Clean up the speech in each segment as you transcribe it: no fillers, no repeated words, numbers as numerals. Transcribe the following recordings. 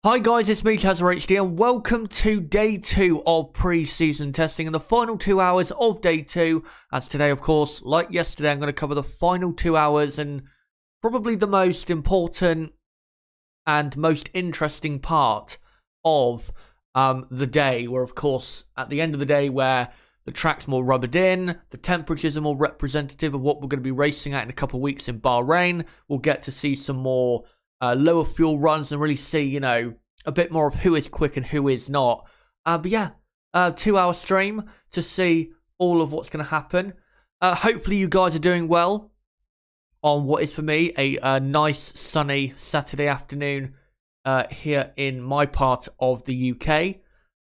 Hi guys, it's me, ChazzaHD, and welcome to day 2 of pre-season testing and the final 2 hours of day 2. As today, of course, like yesterday, I'm going to cover the final 2 hours and probably the most important and most interesting part of the day, where, of course, at the end of the day, where the track's more rubbered in, the temperatures are more representative of what we're going to be racing at in a couple of weeks in Bahrain. We'll get to see some more lower fuel runs and really see, a bit more of who is quick and who is not. But yeah, 2 hour stream to see all of what's going to happen. Hopefully you guys are doing well on what is for me a nice sunny Saturday afternoon here in my part of the UK.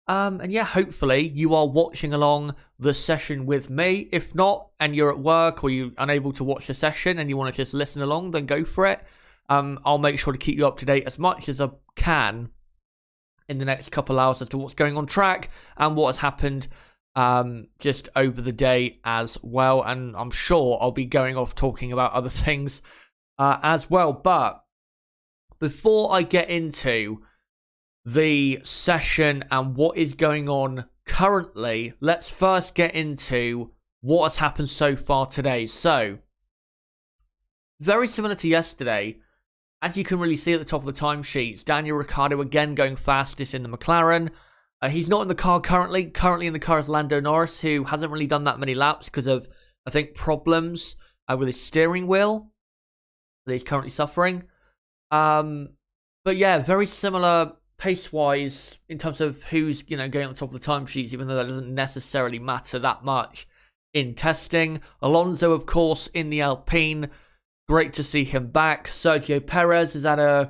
And yeah, hopefully you are watching along the session with me. If not, and you're at work or you're unable to watch the session and you want to just listen along, then go for it. I'll make sure to keep you up to date as much as I can in the next couple hours as to what's going on track and what has happened just over the day as well. And I'm sure I'll be going off talking about other things as well. But before I get into the session and what is going on currently, let's first get into what has happened so far today. So, very similar to yesterday, as you can really see at the top of the timesheets, Daniel Ricciardo again going fastest in the McLaren. He's not in the car currently. Currently in the car is Lando Norris, who hasn't really done that many laps because of, I think, problems with his steering wheel that he's currently suffering. But yeah, very similar pace-wise in terms of who's, going on top of the timesheets, even though that doesn't necessarily matter that much in testing. Alonso, of course, in the Alpine. Great to see him back. Sergio Perez has had an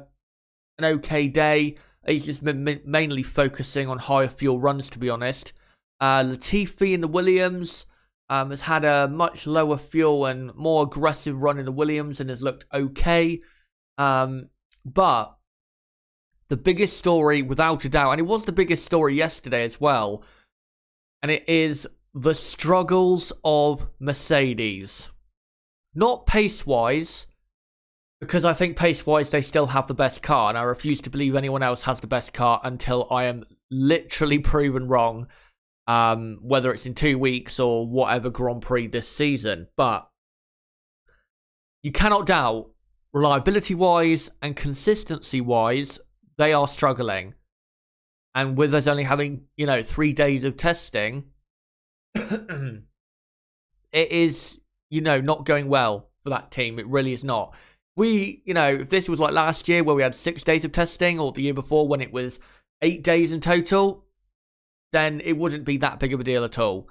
okay day. He's just been mainly focusing on higher fuel runs, to be honest. Latifi in the Williams has had a much lower fuel and more aggressive run in the Williams and has looked okay. But the biggest story, without a doubt, and it was the biggest story yesterday as well, and it is the struggles of Mercedes. Not pace-wise, because I think pace-wise they still have the best car, and I refuse to believe anyone else has the best car until I am literally proven wrong, whether it's in 2 weeks or whatever Grand Prix this season. But you cannot doubt, reliability-wise and consistency-wise, they are struggling. And with us only having, 3 days of testing, it is, not going well for that team. It really is not. If this was like last year where we had 6 days of testing, or the year before when it was 8 days in total, then it wouldn't be that big of a deal at all.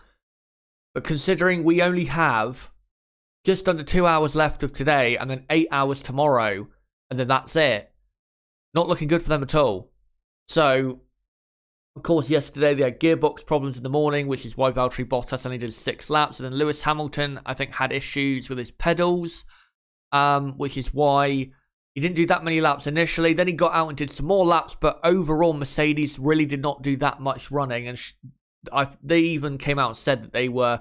But considering we only have just under 2 hours left of today and then 8 hours tomorrow, and then that's it, not looking good for them at all. So, of course, yesterday they had gearbox problems in the morning, which is why Valtteri Bottas only did 6 laps. And then Lewis Hamilton, I think, had issues with his pedals, which is why he didn't do that many laps initially. Then he got out and did some more laps, but overall, Mercedes really did not do that much running. And they even came out and said that they were,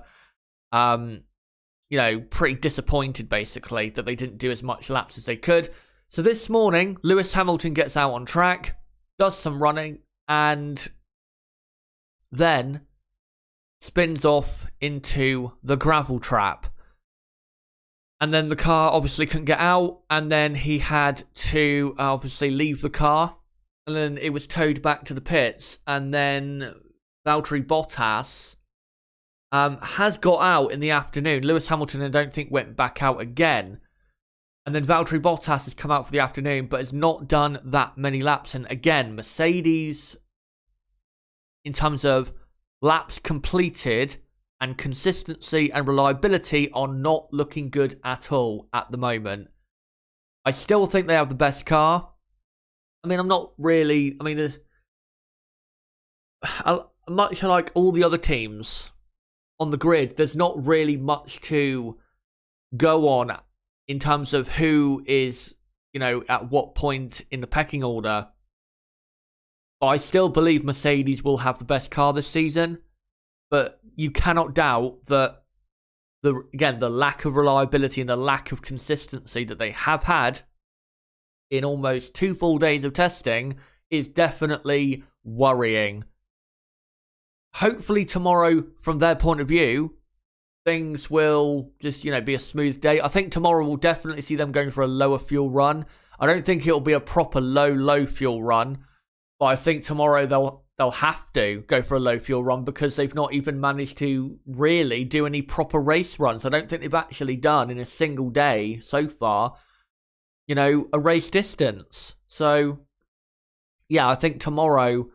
pretty disappointed, basically, that they didn't do as much laps as they could. So this morning, Lewis Hamilton gets out on track, does some running, and then spins off into the gravel trap. And then the car obviously couldn't get out, and then he had to obviously leave the car, and then it was towed back to the pits. And then Valtteri Bottas has got out in the afternoon. Lewis Hamilton, I don't think, went back out again. And then Valtteri Bottas has come out for the afternoon, but has not done that many laps. And again, Mercedes, in terms of laps completed and consistency and reliability, are not looking good at all at the moment. I still think they have the best car. I'm not really... there's... much like all the other teams on the grid, there's not really much to go on in terms of who is, at what point in the pecking order. But I still believe Mercedes will have the best car this season. But you cannot doubt that, the lack of reliability and the lack of consistency that they have had in almost 2 full days of testing is definitely worrying. Hopefully tomorrow, from their point of view, things will just, be a smooth day. I think tomorrow we'll definitely see them going for a lower fuel run. I don't think it'll be a proper low fuel run, but I think tomorrow they'll have to go for a low fuel run because they've not even managed to really do any proper race runs. I don't think they've actually done in a single day so far, a race distance. So, yeah, I think tomorrow,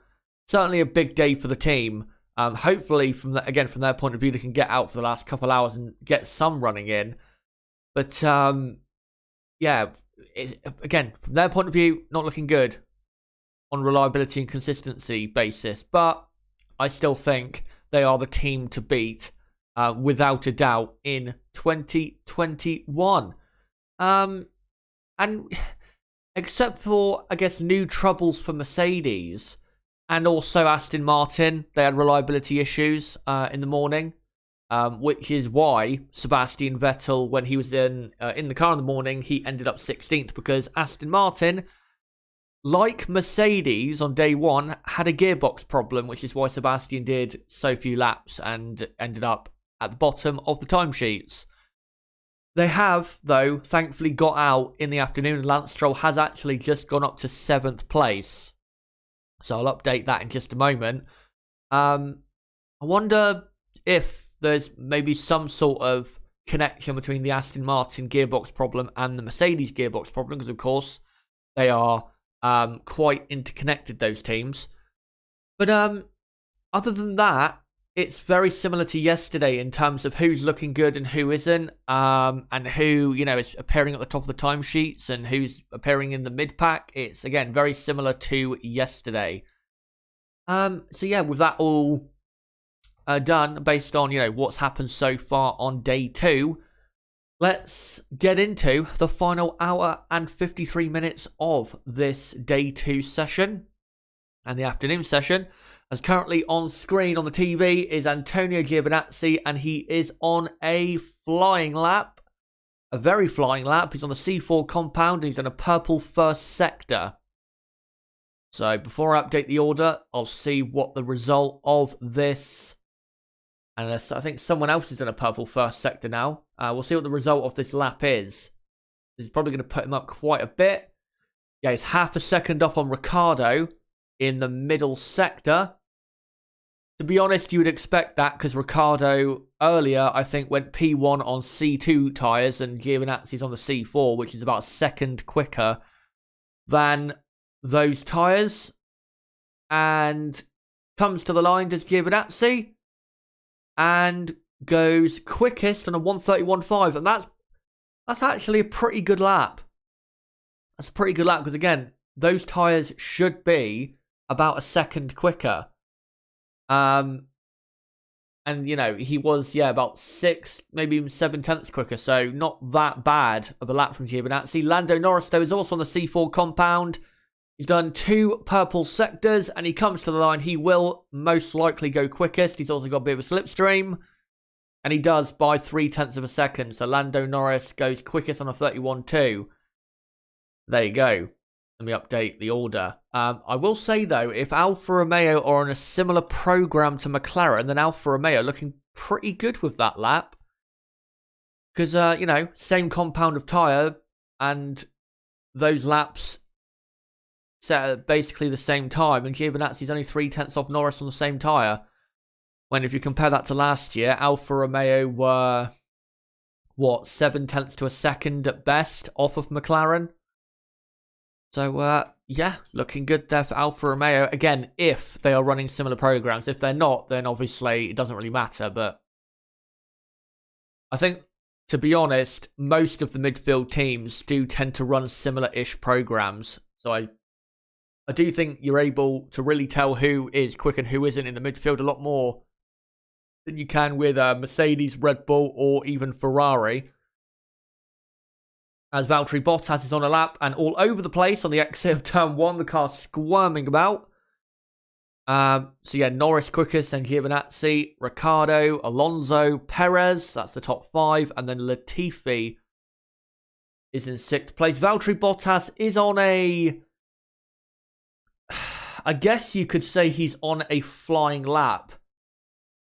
certainly a big day for the team. Hopefully, from their point of view, they can get out for the last couple hours and get some running in. But, yeah, again, from their point of view, not looking good on reliability and consistency basis. But I still think they are the team to beat, without a doubt, in 2021. And except for, I guess, new troubles for Mercedes and also Aston Martin, they had reliability issues in the morning, which is why Sebastian Vettel, when he was in the car in the morning, he ended up 16th because Aston Martin, like Mercedes on day one, had a gearbox problem, which is why Sebastian did so few laps and ended up at the bottom of the timesheets. They have, though, thankfully got out in the afternoon. Lance Stroll has actually just gone up to 7th place. So I'll update that in just a moment. I wonder if there's maybe some sort of connection between the Aston Martin gearbox problem and the Mercedes gearbox problem, because of course they are quite interconnected, those teams. But other than that, it's very similar to yesterday in terms of who's looking good and who isn't, and who, is appearing at the top of the timesheets and who's appearing in the mid-pack. It's, again, very similar to yesterday. So, yeah, with that all done, based on, what's happened so far on day 2, let's get into the final hour and 53 minutes of this day 2 session and the afternoon session. As currently on screen on the TV is Antonio Giovinazzi, and he is on a flying lap. A very flying lap. He's on the C4 compound, and he's on a purple first sector. So before I update the order, I'll see what the result of this... And I think someone else is in a purple first sector now. We'll see what the result of this lap is. This is probably going to put him up quite a bit. Yeah, he's half a second up on Ricciardo in the middle sector. To be honest, you would expect that because Ricciardo earlier, I think, went P1 on C2 tyres and Giovinazzi's on the C4, which is about a second quicker than those tyres. And comes to the line, does Giovinazzi, and goes quickest on a 1:31.5, and that's actually a pretty good lap. That's a pretty good lap because, again, those tyres should be about a second quicker. And, he was, about 6, maybe even 7/10 quicker, so not that bad of a lap from Giovinazzi. Lando Norris, though, is also on the C4 compound. He's done 2 purple sectors, and he comes to the line. He will most likely go quickest. He's also got a bit of a slipstream, and he does by 0.3 of a second. So Lando Norris goes quickest on a 31.2. There you go. Let me update the order. I will say, though, if Alfa Romeo are on a similar program to McLaren, then Alfa Romeo looking pretty good with that lap. Because, same compound of tyre, and those laps set at basically the same time, and Giovinazzi's only 0.3 off Norris on the same tyre. When if you compare that to last year, Alfa Romeo were, 0.7 to a second at best off of McLaren. So, yeah, looking good there for Alfa Romeo. Again, if they are running similar programs. If they're not, then obviously it doesn't really matter. But I think, to be honest, most of the midfield teams do tend to run similar-ish programs. So I do think you're able to really tell who is quick and who isn't in the midfield a lot more than you can with Mercedes, Red Bull, or even Ferrari. As Valtteri Bottas is on a lap and all over the place on the exit of turn 1. The car's squirming about. So yeah, Norris quickest, and Giovinazzi, Ricciardo, Alonso, Perez. That's the top 5. And then Latifi is in 6th place. Valtteri Bottas is on a I guess you could say he's on a flying lap,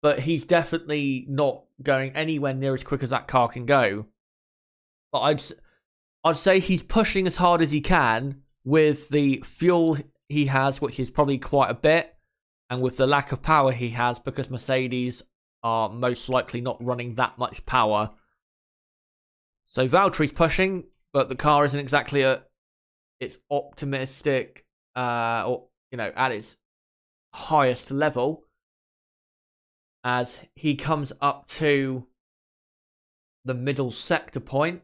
but he's definitely not going anywhere near as quick as that car can go. But I'd say he's pushing as hard as he can with the fuel he has, which is probably quite a bit, and with the lack of power he has, because Mercedes are most likely not running that much power. So Valtteri's pushing, but the car isn't exactly at its optimistic, or at its highest level, as he comes up to the middle sector point.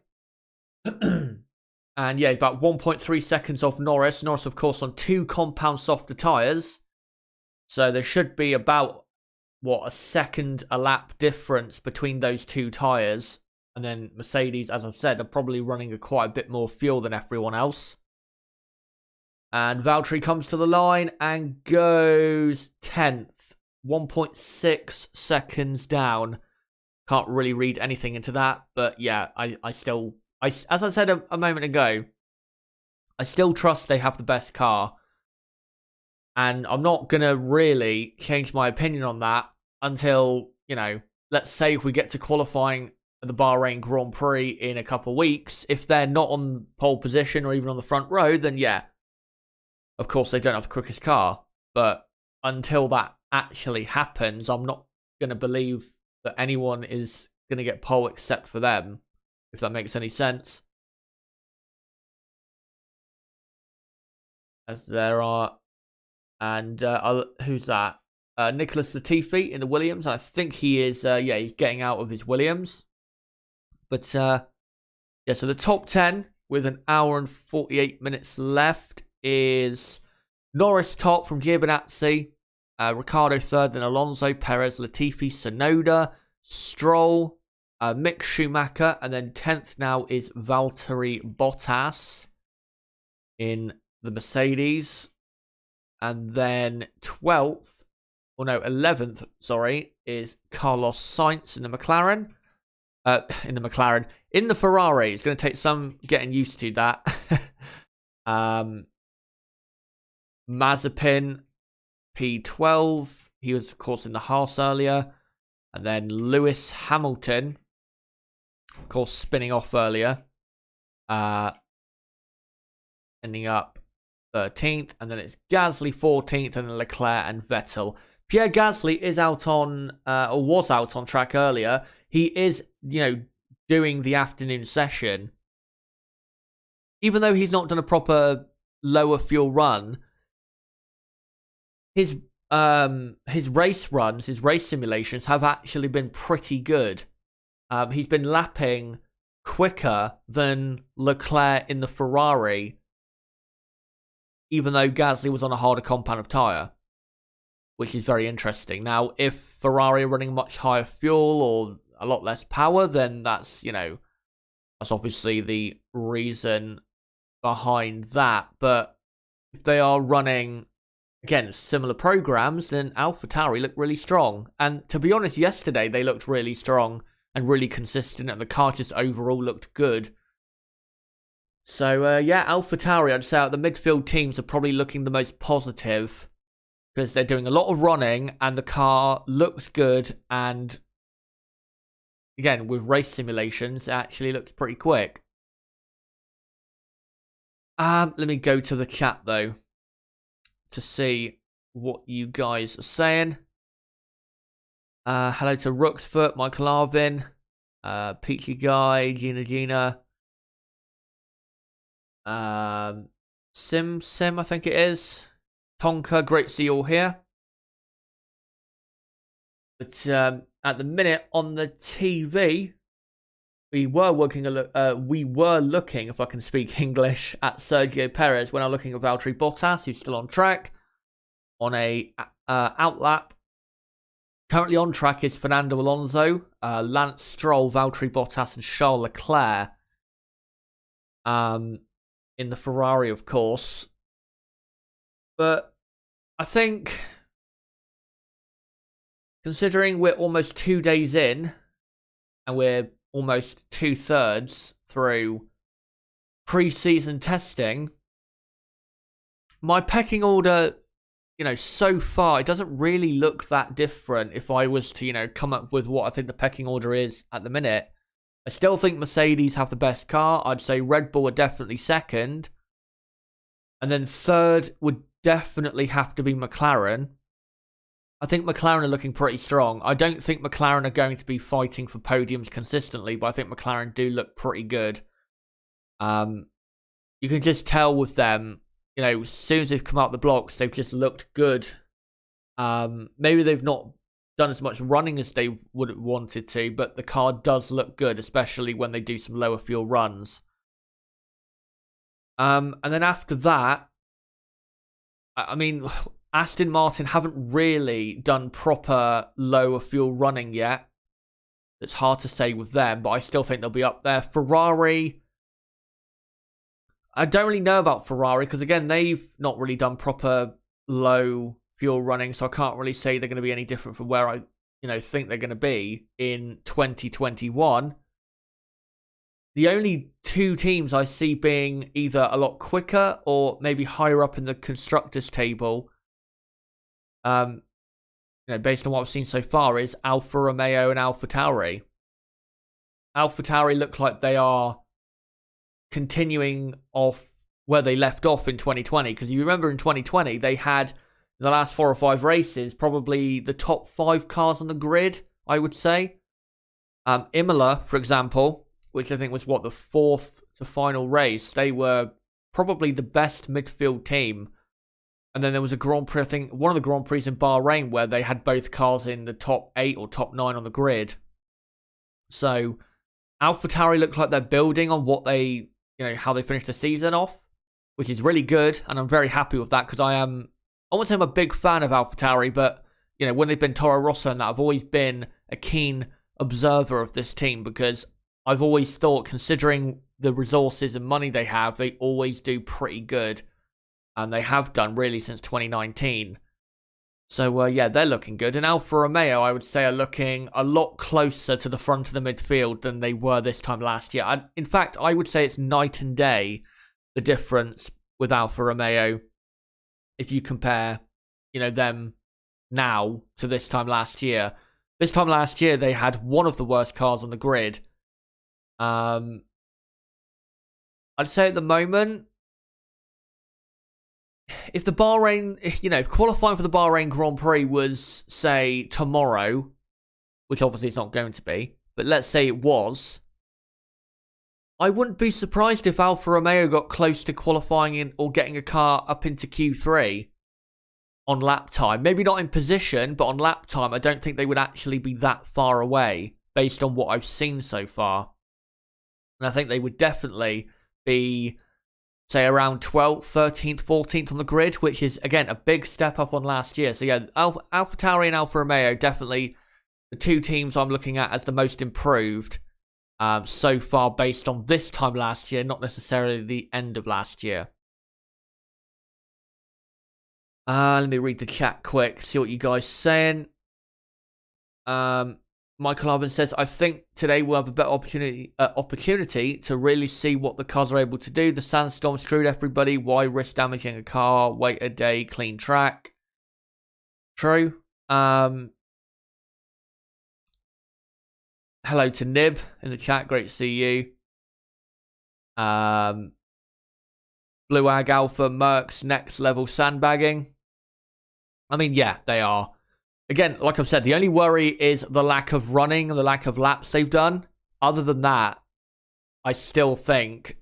And yeah, about 1.3 seconds off Norris. Norris, of course, on 2 compound softer tyres. So there should be about, a second a lap difference between those 2 tyres. And then Mercedes, as I've said, are probably running quite a bit more fuel than everyone else. And Valtteri comes to the line and goes 10th. 1.6 seconds down. Can't really read anything into that. But yeah, I still... as I said a moment ago, I still trust they have the best car. And I'm not going to really change my opinion on that until, let's say if we get to qualifying at the Bahrain Grand Prix in a couple of weeks. If they're not on pole position or even on the front row, then yeah, of course they don't have the quickest car. But until that actually happens, I'm not going to believe that anyone is going to get pole except for them. If that makes any sense. As there are... And who's that? Nicholas Latifi in the Williams. I think he is... he's getting out of his Williams. But, so the top 10 with an hour and 48 minutes left is Norris top from Giovinazzi. Ricciardo third, then Alonso, Perez, Latifi, Tsunoda, Stroll... Mick Schumacher, and then 10th now is Valtteri Bottas in the Mercedes. And then 11th, is Carlos Sainz in the McLaren. In the Ferrari. It's going to take some getting used to that. Mazepin, P12. He was, of course, in the Haas earlier. And then Lewis Hamilton, of course, spinning off earlier, ending up 13th, and then it's Gasly 14th, and then Leclerc and Vettel. Pierre Gasly is out on, or was out on track earlier. He is, doing the afternoon session. Even though he's not done a proper lower fuel run, his race runs, his race simulations have actually been pretty good. He's been lapping quicker than Leclerc in the Ferrari, even though Gasly was on a harder compound of tyre, which is very interesting. Now, if Ferrari are running much higher fuel or a lot less power, then that's, that's obviously the reason behind that. But if they are running, again, similar programs, then AlphaTauri look really strong. And to be honest, yesterday they looked really strong and really consistent, and the car just overall looked good. So, AlphaTauri, I'd say out the midfield teams are probably looking the most positive because they're doing a lot of running and the car looks good. And again, with race simulations, it actually looks pretty quick. Let me go to the chat, though, to see what you guys are saying. Hello to Rooksfoot, Michael Arvin, Peachy Guy, Gina, Sim, I think it is. Tonka, great to see you all here. But at the minute on the TV, we were looking, if I can speak English, at Sergio Perez. We're now looking at Valtteri Bottas, who's still on track on a outlap. Currently on track is Fernando Alonso, Lance Stroll, Valtteri Bottas, and Charles Leclerc. In the Ferrari, of course. But I think, considering we're almost 2 days in, and we're almost 2/3 through pre-season testing, my pecking order, so far, it doesn't really look that different if I was to, come up with what I think the pecking order is at the minute. I still think Mercedes have the best car. I'd say Red Bull are definitely second. And then third would definitely have to be McLaren. I think McLaren are looking pretty strong. I don't think McLaren are going to be fighting for podiums consistently, but I think McLaren do look pretty good. You can just tell with them, as soon as they've come out the blocks, they've just looked good. Maybe they've not done as much running as they would have wanted to, but the car does look good, especially when they do some lower fuel runs. And then after that, I mean, Aston Martin haven't really done proper lower fuel running yet. It's hard to say with them, but I still think they'll be up there. Ferrari, I don't really know about Ferrari because, again, they've not really done proper low fuel running, so I can't really say they're going to be any different from where I, think they're going to be in 2021. The only two teams I see being either a lot quicker or maybe higher up in the constructors table, based on what I've seen so far, is Alfa Romeo and AlphaTauri. AlphaTauri look like they are continuing off where they left off in 2020, because you remember in 2020 they had, in the last 4 or 5 races, probably the top 5 cars on the grid, I would say. Imola, for example, which I think was the 4th to final race, they were probably the best midfield team. And then there was a Grand Prix, I think one of the Grand Prix in Bahrain, where they had both cars in the top 8 or top 9 on the grid. So AlphaTauri look like they're building on what they, how they finished the season off, which is really good, and I'm very happy with that, because I won't say I'm a big fan of AlphaTauri, but when they've been Toro Rosso and that, I've always been a keen observer of this team, because I've always thought, considering the resources and money they have, they always do pretty good, and they have done really since 2019. So yeah, they're looking good. And Alfa Romeo, I would say, are looking a lot closer to the front of the midfield than they were this time last year. In fact, I would say it's night and day, the difference with Alfa Romeo, if you compare, them now to this time last year. This time last year, they had one of the worst cars on the grid. I'd say at the moment, if the Bahrain, if qualifying for the Bahrain Grand Prix was, say, tomorrow, which obviously it's not going to be, but let's say it was, I wouldn't be surprised if Alfa Romeo got close to qualifying in or getting a car up into Q3 on lap time. Maybe not in position, but on lap time, I don't think they would actually be that far away based on what I've seen so far. And I think they would definitely be, say, around 12th, 13th, 14th on the grid, which is, again, a big step up on last year. So yeah, AlphaTauri and Alfa Romeo, definitely the two teams I'm looking at as the most improved so far based on this time last year, not necessarily the end of last year. Let me read the chat quick, see what you guys are saying. Michael Arben says, I think today we'll have a better opportunity to really see what the cars are able to do. The sandstorm screwed everybody. Why risk damaging a car? Wait a day, clean track. True. Hello to Nib in the chat. Great to see you. Blue Ag Alpha, Mercs, next level sandbagging. I mean, yeah, they are. Again, like I've said, the only worry is the lack of running and the lack of laps they've done. Other than that, I still think,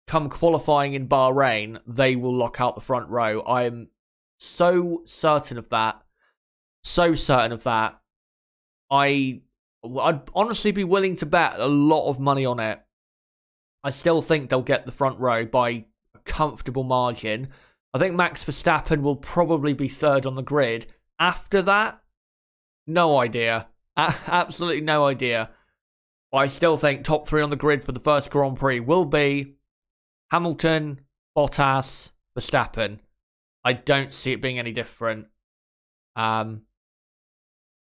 come qualifying in Bahrain, they will lock out the front row. I am so certain of that. So certain of that. I'd honestly be willing to bet a lot of money on it. I still think they'll get the front row by a comfortable margin. I think Max Verstappen will probably be third on the grid. After that, no idea. Absolutely no idea. I still think top 3 on the grid for the first Grand Prix will be Hamilton, Bottas, Verstappen. I don't see it being any different than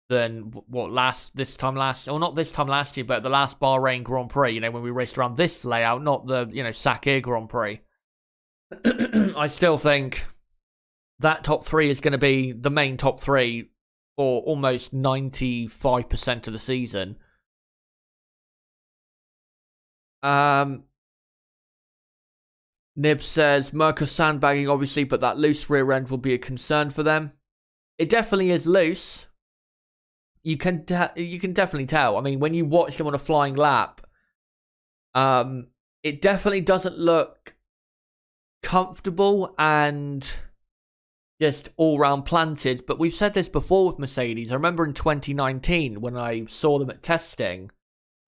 this time last year, but the last Bahrain Grand Prix, when we raced around this layout, not the, Sakhir Grand Prix. I still think that top three is going to be the main top three for almost 95% of the season. Nib says, Merca sandbagging, obviously, but that loose rear end will be a concern for them. It definitely is loose. You can definitely tell. I mean, when you watch them on a flying lap, it definitely doesn't look comfortable and just all-round planted. But we've said this before with Mercedes. I remember in 2019 when I saw them at testing,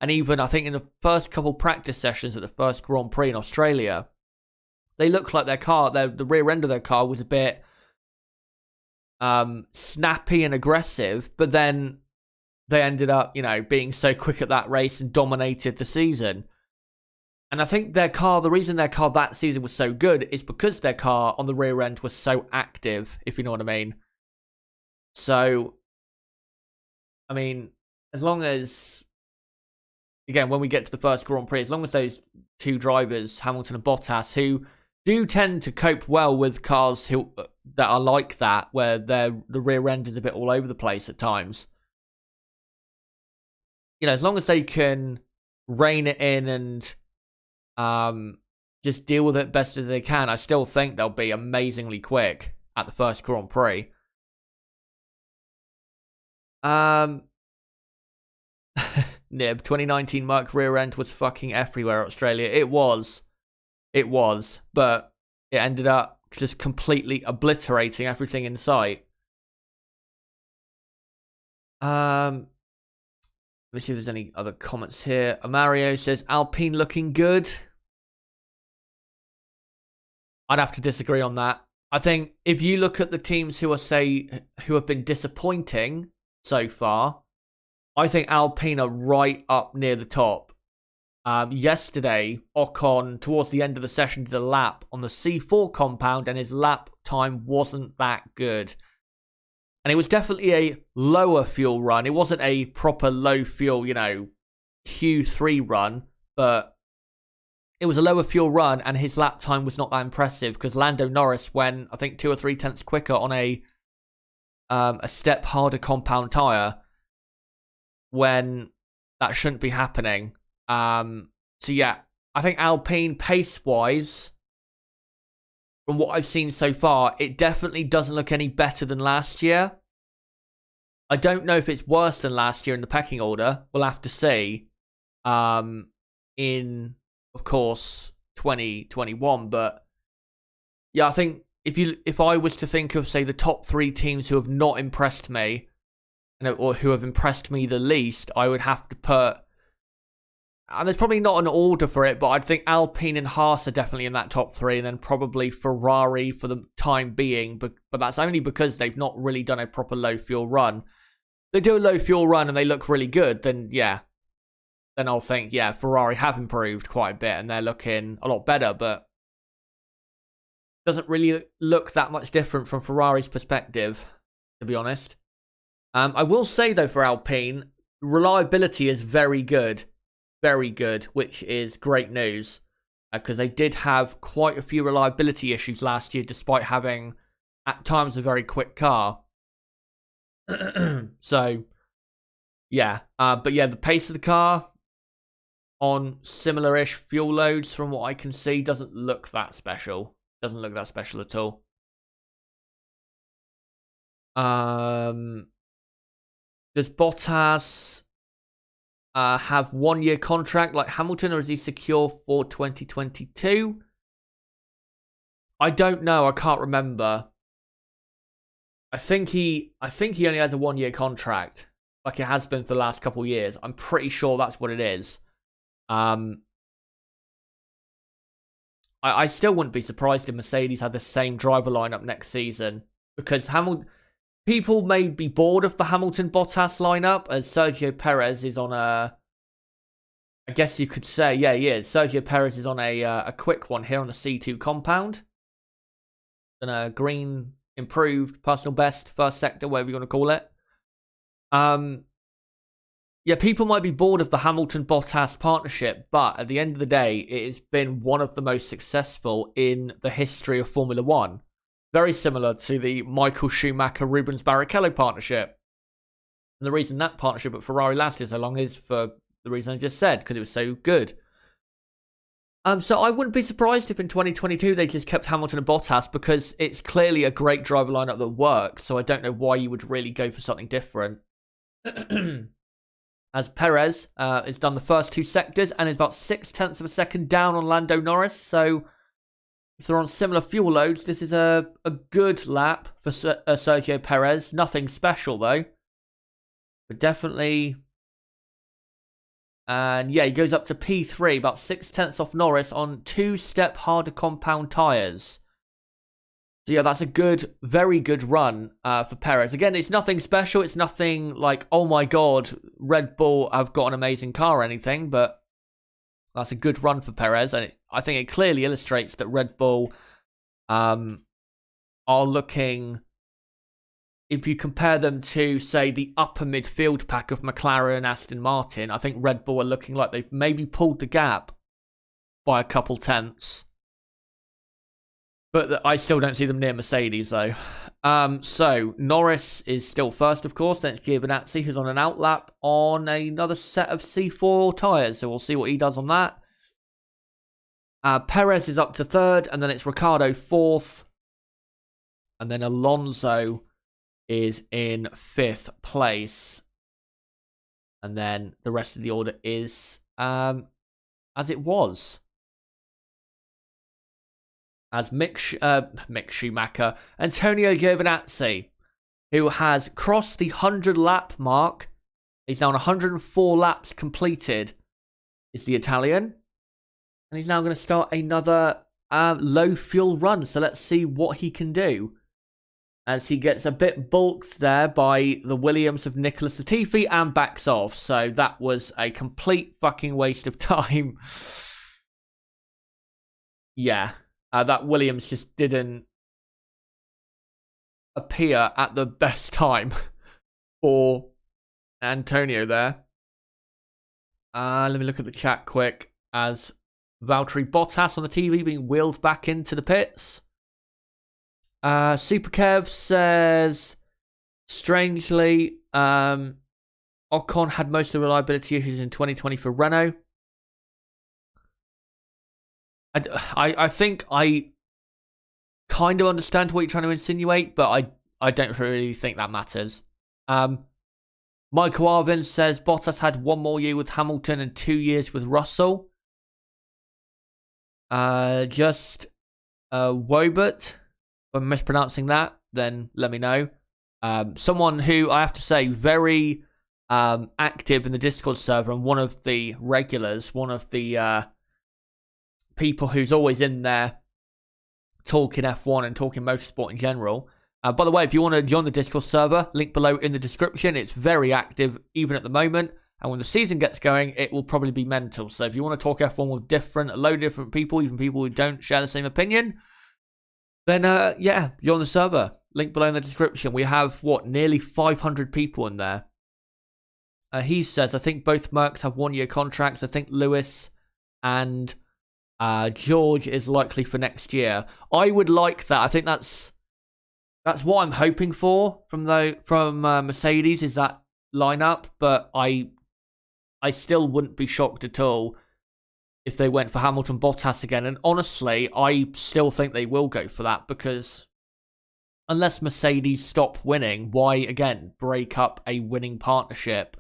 and even I think in the first couple practice sessions at the first Grand Prix in Australia, they looked like their car, the rear end of their car was a bit snappy and aggressive, but then they ended up, being so quick at that race and dominated the season. And I think their car, the reason their car that season was so good is because their car on the rear end was so active, if you know what I mean. So, I mean, as long as, again, when we get to the first Grand Prix, as long as those two drivers, Hamilton and Bottas, who do tend to cope well with cars that are like that, where the rear end is a bit all over the place at times. As long as they can rein it in and just deal with it best as they can, I still think they'll be amazingly quick at the first Grand Prix. Nib, 2019 Merc rear end was fucking everywhere at Australia. It was, but it ended up just completely obliterating everything in sight. Let me see if there's any other comments here. Mario says, Alpine looking good. I'd have to disagree on that. I think if you look at the teams who have been disappointing so far, I think Alpine are right up near the top. Yesterday, Ocon, towards the end of the session, did a lap on the C4 compound, and his lap time wasn't that good. And it was definitely a lower fuel run. It wasn't a proper low fuel, Q3 run, but it was a lower fuel run, and his lap time was not that impressive because Lando Norris went, I think, 2 or 3 tenths quicker on a step harder compound tyre when that shouldn't be happening. So yeah, I think Alpine pace-wise, from what I've seen so far, it definitely doesn't look any better than last year. I don't know if it's worse than last year in the pecking order. We'll have to see. In, of course, 2021. But yeah, I think if I was to think of, say, the top 3 teams who have not impressed me, or who have impressed me the least, I would have to put, and there's probably not an order for it, but I'd think Alpine and Haas are definitely in that top 3, and then probably Ferrari for the time being, but that's only because they've not really done a proper low fuel run. They do a low fuel run and they look really good, then yeah. Then I'll think, yeah, Ferrari have improved quite a bit and they're looking a lot better, but doesn't really look that much different from Ferrari's perspective, to be honest. I will say, though, for Alpine, reliability is very good, which is great news, because they did have quite a few reliability issues last year, despite having, at times, a very quick car. So, yeah. But yeah, the pace of the car on similar-ish fuel loads, from what I can see, doesn't look that special. Doesn't look that special at all. Does Bottas have 1-year contract like Hamilton, or is he secure for 2022? I don't know. I can't remember. I think he only has a 1-year contract, like it has been for the last couple of years. I'm pretty sure that's what it is. I still wouldn't be surprised if Mercedes had the same driver lineup next season, because people may be bored of the Hamilton-Bottas lineup, as Sergio Perez is on a, I guess you could say, yeah, he is. Sergio Perez is on a quick one here on the C2 compound. And a green, improved, personal best, first sector, whatever you want to call it. Yeah, people might be bored of the Hamilton-Bottas partnership, but at the end of the day, it has been one of the most successful in the history of Formula One. Very similar to the Michael Schumacher-Rubens Barrichello partnership. And the reason that partnership at Ferrari lasted so long is for the reason I just said, because it was so good. So I wouldn't be surprised if in 2022 they just kept Hamilton and Bottas, because it's clearly a great driver lineup that works, so I don't know why you would really go for something different. As Perez has done the first 2 sectors and is about 0.6 of a second down on Lando Norris. So if they're on similar fuel loads, this is a good lap for Sergio Perez. Nothing special though. But definitely... And yeah, he goes up to P3, about 0.6 off Norris on 2-step harder compound tyres. So yeah, that's a good, very good run for Perez. Again, it's nothing special. It's nothing like, oh my god, Red Bull have got an amazing car or anything. But that's a good run for Perez. And I think it clearly illustrates that Red Bull are looking... If you compare them to, say, the upper midfield pack of McLaren and Aston Martin, I think Red Bull are looking like they've maybe pulled the gap by a couple tenths. But I still don't see them near Mercedes, though. So, Norris is still first, of course. Then it's Giovinazzi, who's on an outlap on another set of C4 tyres. So, we'll see what he does on that. Perez is up to third. And then it's Ricciardo fourth. And then Alonso is in 5th place. And then the rest of the order is as it was. As Mick Schumacher, Antonio Giovinazzi, who has crossed the 100-lap mark. He's now on 104 laps completed, is the Italian. And he's now going to start another low-fuel run. So let's see what he can do. As he gets a bit bulked there by the Williams of Nicholas Latifi and backs off. So that was a complete fucking waste of time. Yeah. That Williams just didn't appear at the best time for Antonio there. Let me look at the chat quick. As Valtteri Bottas on the TV being wheeled back into the pits. Super Kev says, strangely, Ocon had most of the reliability issues in 2020 for Renault. I think I kind of understand what you're trying to insinuate, but I don't really think that matters. Michael Arvin says Bottas had 1 more year with Hamilton and 2 years with Russell. Wobert, if I'm mispronouncing that, then let me know. Someone who I have to say very active in the Discord server and one of the regulars, one of the people who's always in there talking F1 and talking motorsport in general. By the way, if you want to join the Discord server, link below in the description. It's very active even at the moment. And when the season gets going, it will probably be mental. So if you want to talk F1 with a load of different people, even people who don't share the same opinion, then yeah, join the server. Link below in the description. We have, nearly 500 people in there. He says, I think both Mercs have 1-year contracts. I think Lewis and George is likely for next year. I would like that. I think that's what I'm hoping for from Mercedes, is that lineup. But I still wouldn't be shocked at all if they went for Hamilton Bottas again. And honestly, I still think they will go for that, because unless Mercedes stop winning, why again break up a winning partnership?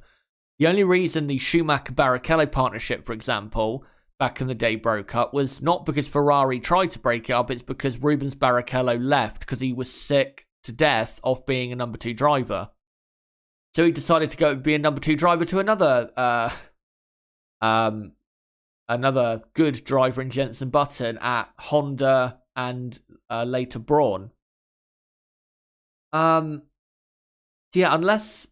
The only reason the Schumacher-Barrichello partnership, for example, back in the day broke up was not because Ferrari tried to break it up, it's because Rubens Barrichello left because he was sick to death of being a number 2 driver. So he decided to go be a number 2 driver to another good driver in Jenson Button at Honda and later Brawn. Yeah, unless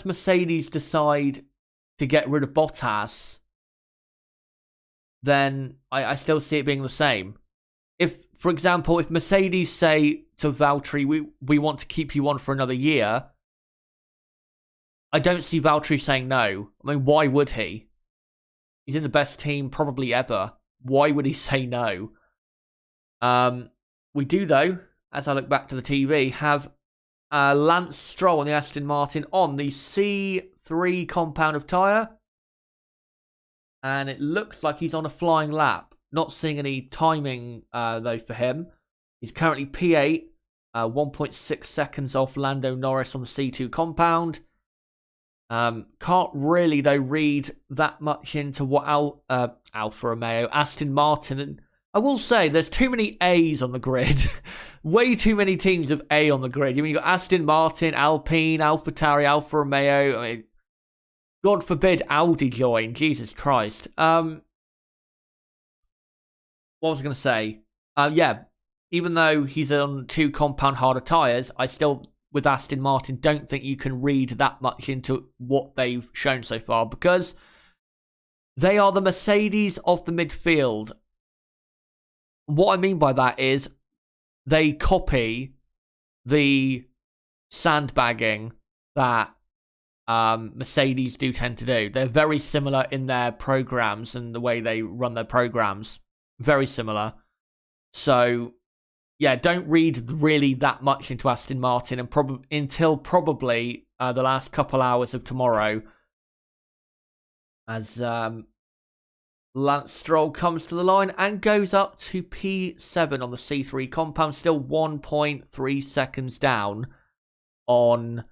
Mercedes decide to get rid of Bottas, then I still see it being the same. If, for example, if Mercedes say to Valtteri, we want to keep you on for another year, I don't see Valtteri saying no. I mean, why would he? He's in the best team probably ever. Why would he say no? We do, though, as I look back to the TV, have Lance Stroll on the Aston Martin on the C3 compound of tyre. And it looks like he's on a flying lap. Not seeing any timing, though, for him. He's currently P8, 1.6 seconds off Lando Norris on the C2 compound. Can't really, though, read that much into what Alfa Romeo, Aston Martin, and I will say there's too many A's on the grid. Way too many teams of A on the grid. I mean, you've got Aston Martin, Alpine, AlphaTauri, Alfa Romeo. I mean, God forbid Audi join. Jesus Christ. What was I going to say? Yeah, even though he's on 2 compound harder tyres, I still, with Aston Martin, don't think you can read that much into what they've shown so far, because they are the Mercedes of the midfield. What I mean by that is they copy the sandbagging that Mercedes do tend to do. They're very similar in their programs and the way they run their programs. Very similar. So, yeah, don't read really that much into Aston Martin and until probably the last couple hours of tomorrow, as Lance Stroll comes to the line and goes up to P7 on the C3 compound, still 1.3 seconds down on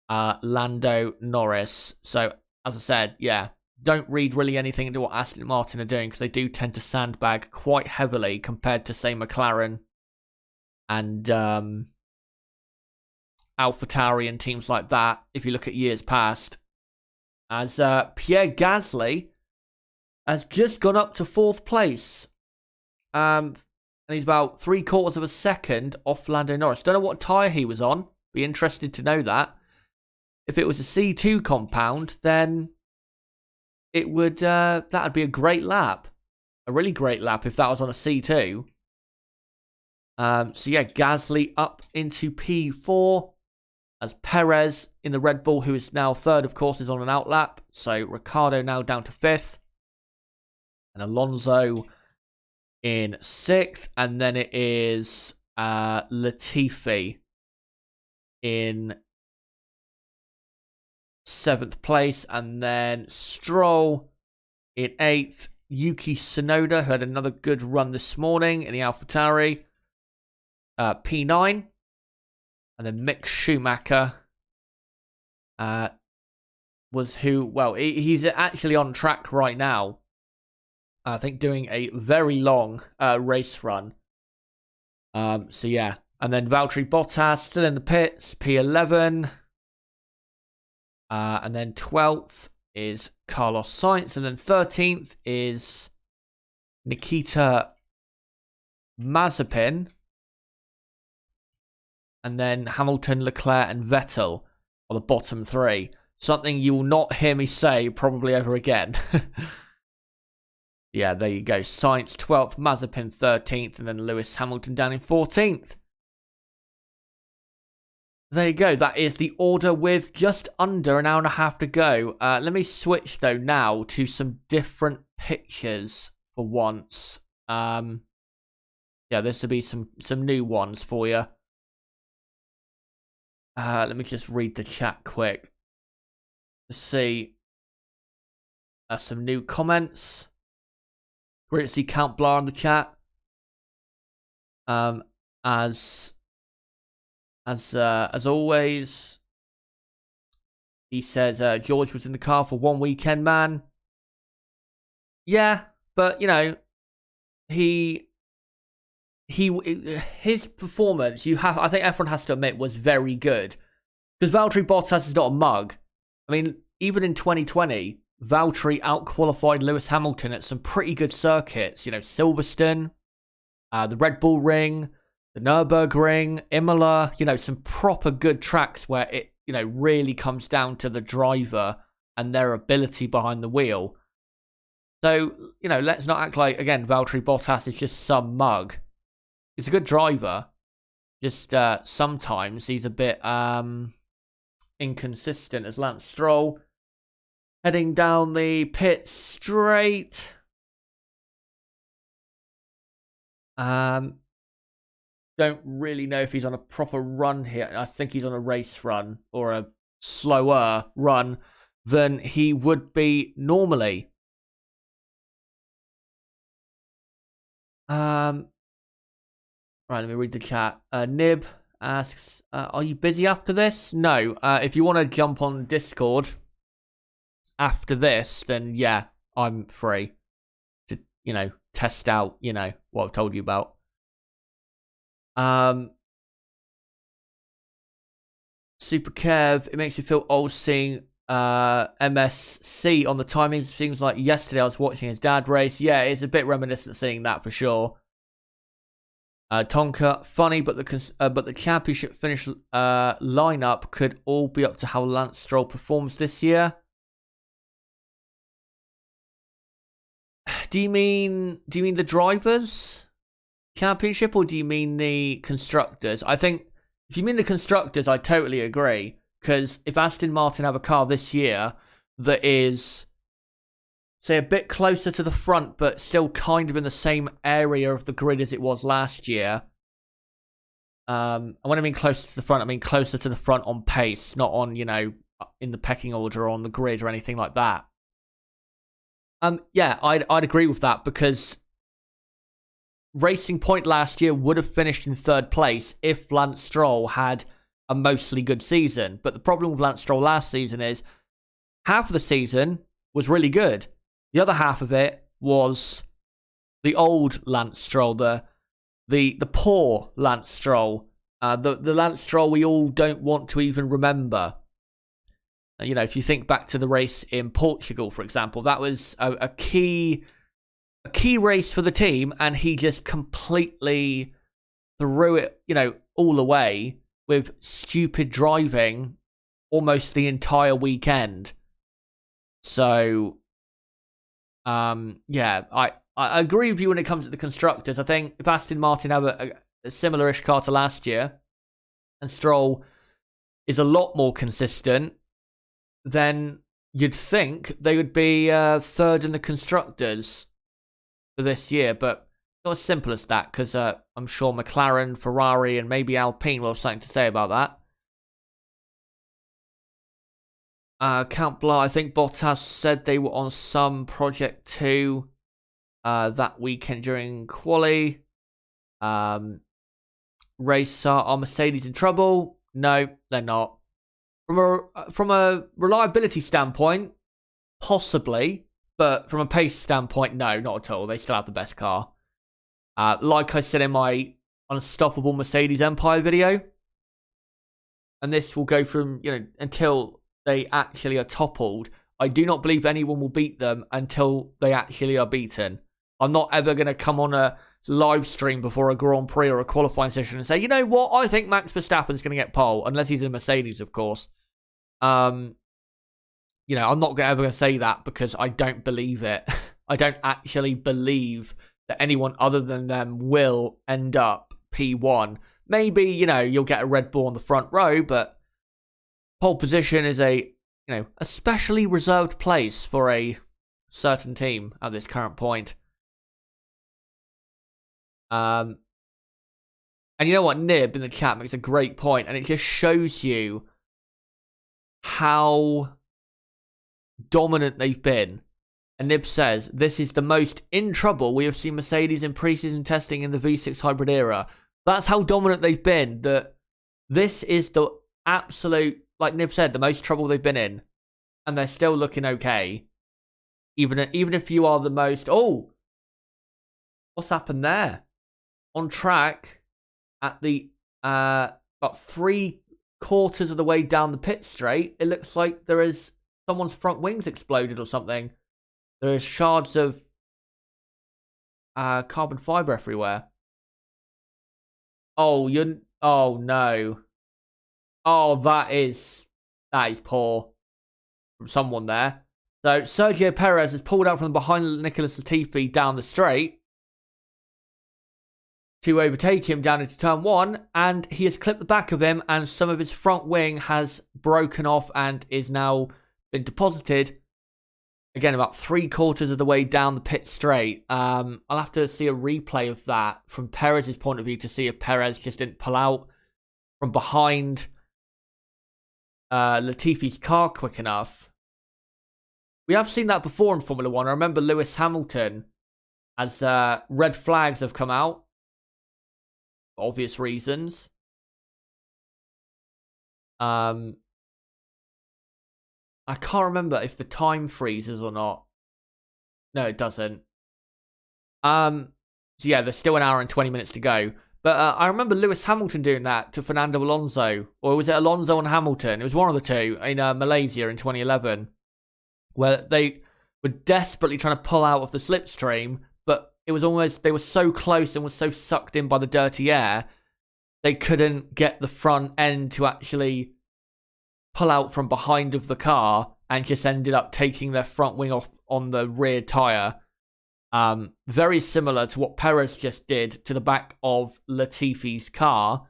Lando Norris. So, as I said, yeah, don't read really anything into what Aston Martin are doing, because they do tend to sandbag quite heavily compared to, say, McLaren and AlphaTauri and teams like that, if you look at years past. As Pierre Gasly has just gone up to 4th place. And he's about 3/4 of a second off Lando Norris. Don't know what tyre he was on. Be interested to know that. If it was a C2 compound, then it would that'd be a great lap. A really great lap if that was on a C2. So yeah, Gasly up into P4. As Perez in the Red Bull, who is now 3rd, of course, is on an outlap. So Ricciardo now down to 5th. And Alonso in 6th. And then it is Latifi in 7th place. And then Stroll in 8th. Yuki Tsunoda, who had another good run this morning in the AlphaTauri, P9. And then Mick Schumacher was who, well, he's actually on track right now. I think doing a very long race run. So yeah. And then Valtteri Bottas still in the pits, P11. And then 12th is Carlos Sainz. And then 13th is Nikita Mazepin. And then Hamilton, Leclerc, and Vettel are the bottom 3. Something you will not hear me say probably ever again. Yeah, there you go. Sainz 12th, Mazepin 13th, and then Lewis Hamilton down in 14th. There you go. That is the order with just under an hour and a half to go. Let me switch, though, now to some different pictures for once. Yeah, this will be some new ones for you. Let me just read the chat quick to see some new comments. Great to see Count Blar in the chat. As always, he says George was in the car for one weekend, man. Yeah, but you know, his performance, I think everyone has to admit, was very good. Because Valtteri Bottas is not a mug. I mean, even in 2020, Valtteri outqualified Lewis Hamilton at some pretty good circuits. You know, Silverstone, the Red Bull Ring, the Nürburgring, Imola. You know, some proper good tracks where it, you know, really comes down to the driver and their ability behind the wheel. So, you know, let's not act like, again, Valtteri Bottas is just some mug. He's a good driver. Just sometimes he's a bit, inconsistent as Lance Stroll. Heading down the pit straight. Don't really know if he's on a proper run here. I think he's on a race run or a slower run than he would be normally. Right, let me read the chat. Nib asks, are you busy after this? No. If you want to jump on Discord after this, then yeah, I'm free to, test out, what I've told you about. Super Kev, it makes me feel old seeing MSC on the timings. Seems like yesterday I was watching his dad race. Yeah, it's a bit reminiscent seeing that for sure. Tonka, funny, but the championship finish lineup could all be up to how Lance Stroll performs this year. Do you mean the drivers championship, or do you mean the constructors? I think if you mean the constructors, I totally agree. Because if Aston Martin have a car this year that is, say, a bit closer to the front, but still kind of in the same area of the grid as it was last year. And when I mean closer to the front, I mean closer to the front on pace, not on, in the pecking order or on the grid or anything like that. Yeah, I'd agree with that, because Racing Point last year would have finished in third place if Lance Stroll had a mostly good season. But the problem with Lance Stroll last season is half of the season was really good. The other half of it was the old Lance Stroll, the poor Lance Stroll, the Lance Stroll we all don't want to even remember. If you think back to the race in Portugal, for example, that was a key race for the team, and he just completely threw it, all away with stupid driving almost the entire weekend. So, yeah, I agree with you when it comes to the constructors. I think if Aston Martin have a similar-ish car to last year, and Stroll is a lot more consistent, then you'd think they would be third in the constructors for this year. But not as simple as that, because I'm sure McLaren, Ferrari, and maybe Alpine will have something to say about that. Count Blah, I think Bottas said they were on some project too that weekend during quali. Race, are Mercedes in trouble? No, they're not. From a reliability standpoint, possibly, but from a pace standpoint, no, not at all. They still have the best car. Like I said in my Unstoppable Mercedes Empire video, and this will go from, until they actually are toppled. I do not believe anyone will beat them until they actually are beaten. I'm not ever going to come on a live stream before a Grand Prix or a qualifying session and say, you know what, I think Max Verstappen's going to get pole, unless he's in Mercedes, of course. I'm not ever going to say that, because I don't believe it. I don't actually believe that anyone other than them will end up P1. Maybe, you'll get a Red Bull on the front row, but pole position is a specially reserved place for a certain team at this current point. And you know what? Nib in the chat makes a great point, and it just shows you how dominant they've been. And Nib says, this is the most in trouble we have seen Mercedes in preseason testing in the V6 hybrid era. That's how dominant they've been. That this is the absolute, like Nib said, the most trouble they've been in. And they're still looking okay. Even if you are the most... Oh! What's happened there? On track at the... about 3/4 of the way down the pit straight, it looks like there is... someone's front wings exploded or something. There is shards of carbon fiber everywhere. Oh, no. Oh, that is poor from someone there. So Sergio Perez has pulled out from behind Nicholas Latifi down the straight. to overtake him down into turn 1, and he has clipped the back of him, and some of his front wing has broken off and is now been deposited. Again, about 3/4 of the way down the pit straight. I'll have to see a replay of that from Perez's point of view to see if Perez just didn't pull out from behind Latifi's car quick enough. We have seen that before in Formula 1. I remember Lewis Hamilton, as red flags have come out, for obvious reasons. I can't remember if the time freezes or not. No, it doesn't. So yeah, there's still an hour and 20 minutes to go. But I remember Lewis Hamilton doing that to Fernando Alonso. Or was it Alonso and Hamilton? It was one of the two in Malaysia in 2011. Where they were desperately trying to pull out of the slipstream. But it was almost, they were so close and were so sucked in by the dirty air. They couldn't get the front end to actually pull out from behind of the car, and just ended up taking their front wing off on the rear tyre. Very similar to what Perez just did to the back of Latifi's car.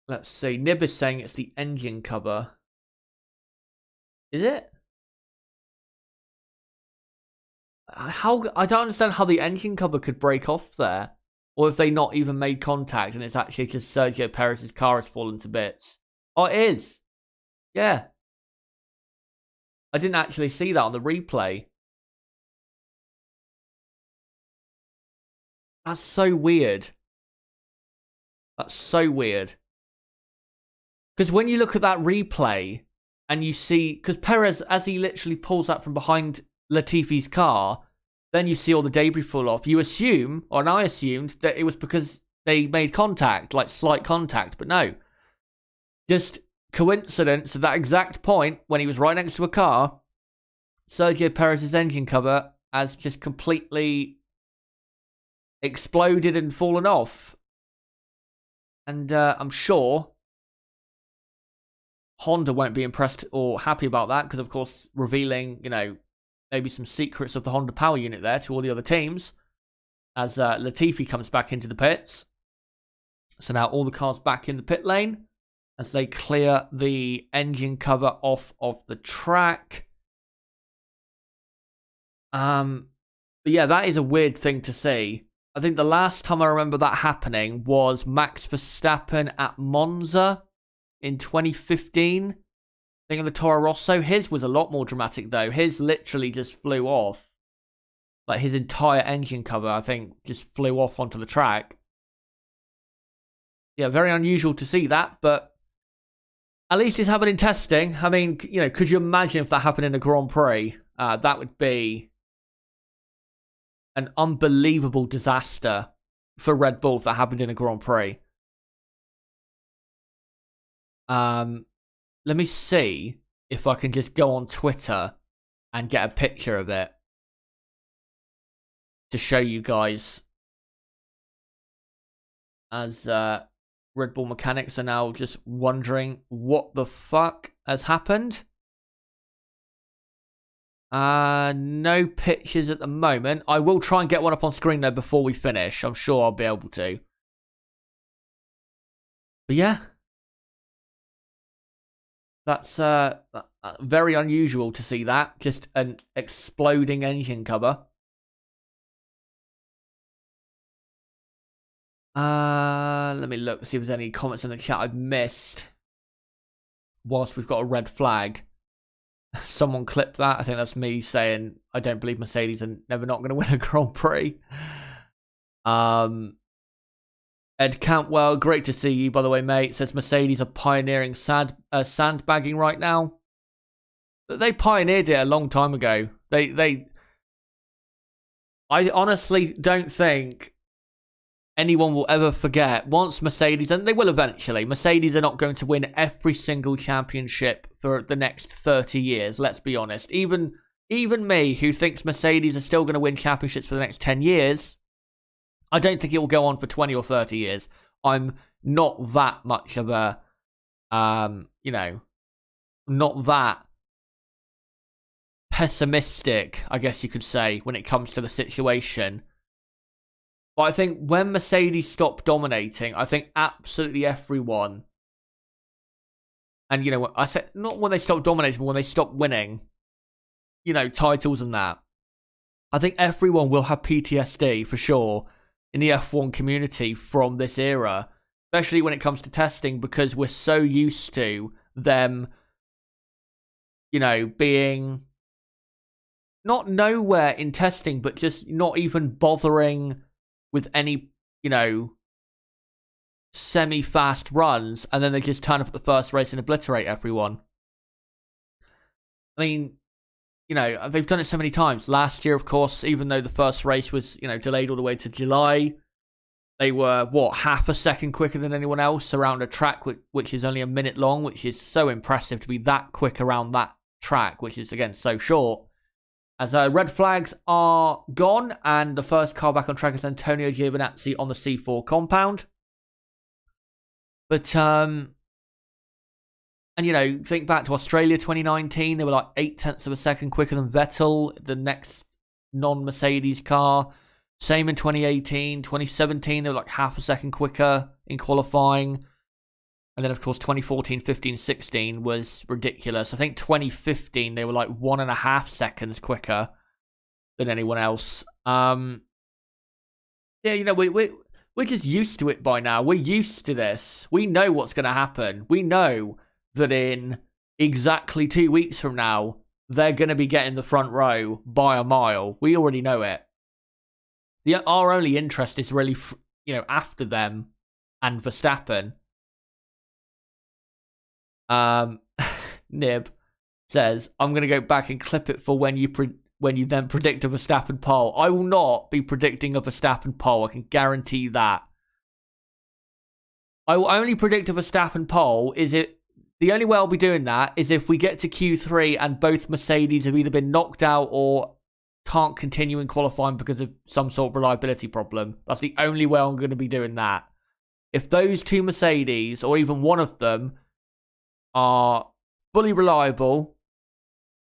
Let's see. Nib is saying it's the engine cover. Is it? I don't understand how the engine cover could break off there. Or if they not even made contact and it's actually just Sergio Perez's car has fallen to bits. Oh, it is. Yeah. I didn't actually see that on the replay. That's so weird. That's so weird. Because when you look at that replay and you see... Because Perez, as he literally pulls that from behind Latifi's car, then you see all the debris fall off. You assume, or I assumed, that it was because they made contact, like slight contact, but no. Just coincidence at that exact point, when he was right next to a car, Sergio Perez's engine cover has just completely exploded and fallen off. And I'm sure Honda won't be impressed or happy about that, because of course revealing, you know, maybe some secrets of the Honda power unit there to all the other teams, as Latifi comes back into the pits. So now all the cars back in the pit lane as they clear the engine cover off of the track. But yeah, that is a weird thing to see. I think the last time I remember that happening was Max Verstappen at Monza in 2015. I think of the Toro Rosso. His was a lot more dramatic though. His literally just flew off. Like his entire engine cover, I think, just flew off onto the track. Yeah, very unusual to see that, but at least it's happened in testing. I mean, you know, could you imagine if that happened in a Grand Prix? That would be an unbelievable disaster for Red Bull if that happened in a Grand Prix. Let me see if I can just go on Twitter and get a picture of it to show you guys, as Red Bull mechanics are now just wondering what the fuck has happened. No pictures at the moment. I will try and get one up on screen though before we finish. I'm sure I'll be able to. But yeah. That's very unusual to see that. Just an exploding engine cover. Let me look, see if there's any comments in the chat I've missed. Whilst we've got a red flag. Someone clipped that. I think that's me saying I don't believe Mercedes are never not going to win a Grand Prix. Ed Cantwell, great to see you, by the way, mate. Says Mercedes are pioneering sandbagging right now. They pioneered it a long time ago. I honestly don't think anyone will ever forget. Once Mercedes, and they will eventually, Mercedes are not going to win every single championship for the next 30 years, let's be honest. Even me, who thinks Mercedes are still going to win championships for the next 10 years, I don't think it will go on for 20 or 30 years. I'm not that much of a, you know, not that pessimistic, I guess you could say, when it comes to the situation. But I think when Mercedes stopped dominating, I think absolutely everyone, and, you know, I said not when they stopped dominating, but when they stopped winning, you know, titles and that, I think everyone will have PTSD for sure in the F1 community from this era, especially when it comes to testing, because we're so used to them, you know, being not nowhere in testing, but just not even bothering with any, you know, semi-fast runs, and then they just turn up at the first race and obliterate everyone. I mean, you know, they've done it so many times. Last year, of course, even though the first race was, you know, delayed all the way to July, they were, what, half a second quicker than anyone else around a track which is only a minute long, which is so impressive to be that quick around that track, which is, again, so short. As red flags are gone, and the first car back on track is Antonio Giovinazzi on the C4 compound. But, and, you know, think back to Australia 2019, they were like 0.8 of a second quicker than Vettel, the next non-Mercedes car. Same in 2018, 2017, they were like half a second quicker in qualifying. And then, of course, 2014, 15, 16 was ridiculous. I think 2015, they were like 1.5 seconds quicker than anyone else. Yeah, you know, we're just used to it by now. We're used to this. We know what's going to happen. We know that in exactly 2 weeks from now, they're going to be getting the front row by a mile. We already know it. Our only interest is really, you know, after them and Verstappen. Nib says, I'm going to go back and clip it for when you then predict a Verstappen pole. I will not be predicting a Verstappen pole. I can guarantee that. I will only predict a Verstappen pole the only way I'll be doing that is if we get to Q3 and both Mercedes have either been knocked out or can't continue in qualifying because of some sort of reliability problem. That's the only way I'm going to be doing that. If those two Mercedes, or even one of them, are fully reliable,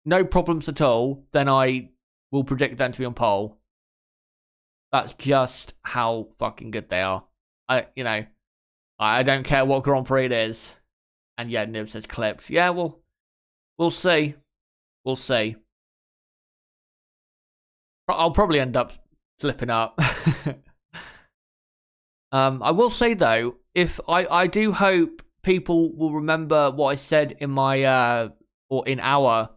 no problems at all, then I will predict them to be on pole. That's just how fucking good they are. I don't care what Grand Prix it is. And yeah, Nib says clipped. Yeah, we'll see. We'll see. I'll probably end up slipping up. I will say though, if I do hope people will remember what I said in my or in our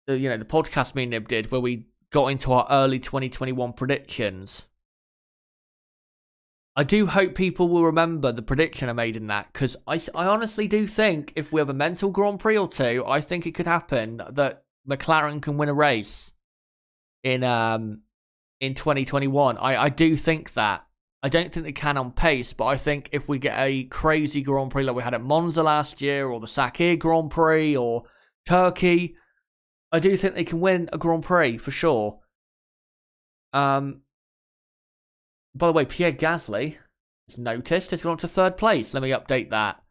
the podcast me and Nib did, where we got into our early 2021 predictions. I do hope people will remember the prediction I made in that, because I honestly do think if we have a mental Grand Prix or two, I think it could happen that McLaren can win a race in 2021. I do think that. I don't think they can on pace, but I think if we get a crazy Grand Prix like we had at Monza last year, or the Sakhir Grand Prix, or Turkey, I do think they can win a Grand Prix for sure. By the way, Pierre Gasly has noticed has gone to third place. Let me update that.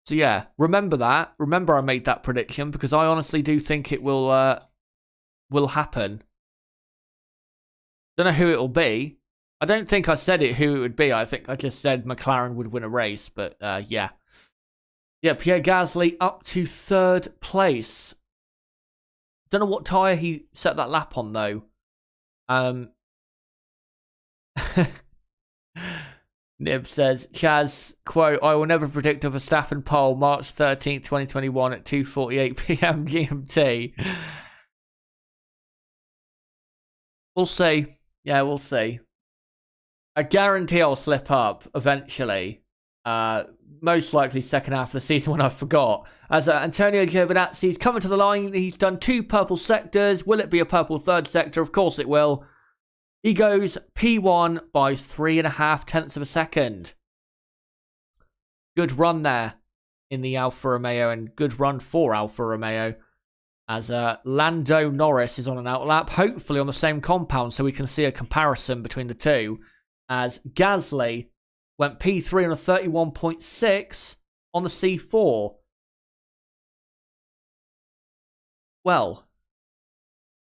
So yeah, remember that. Remember I made that prediction, because I honestly do think it will happen. Don't know who it will be. I don't think I said who it would be. I think I just said McLaren would win a race. But yeah. Yeah, Pierre Gasly up to third place. Don't know what tyre he set that lap on, though. Nib says, Chaz, quote, I will never predict a Verstappen pole March 13th, 2021 at 2:48 p.m. GMT. We'll see. Yeah, we'll see. I guarantee I'll slip up eventually. Most likely second half of the season when I forgot. As Antonio Giovinazzi's coming to the line, he's done 2 purple sectors. Will it be a purple third sector? Of course it will. He goes P1 by 3.5 of a second. Good run there in the Alfa Romeo, and good run for Alfa Romeo. As Lando Norris is on an outlap, hopefully on the same compound, so we can see a comparison between the two. As Gasly went P3 on a 31.6 on the C4. well,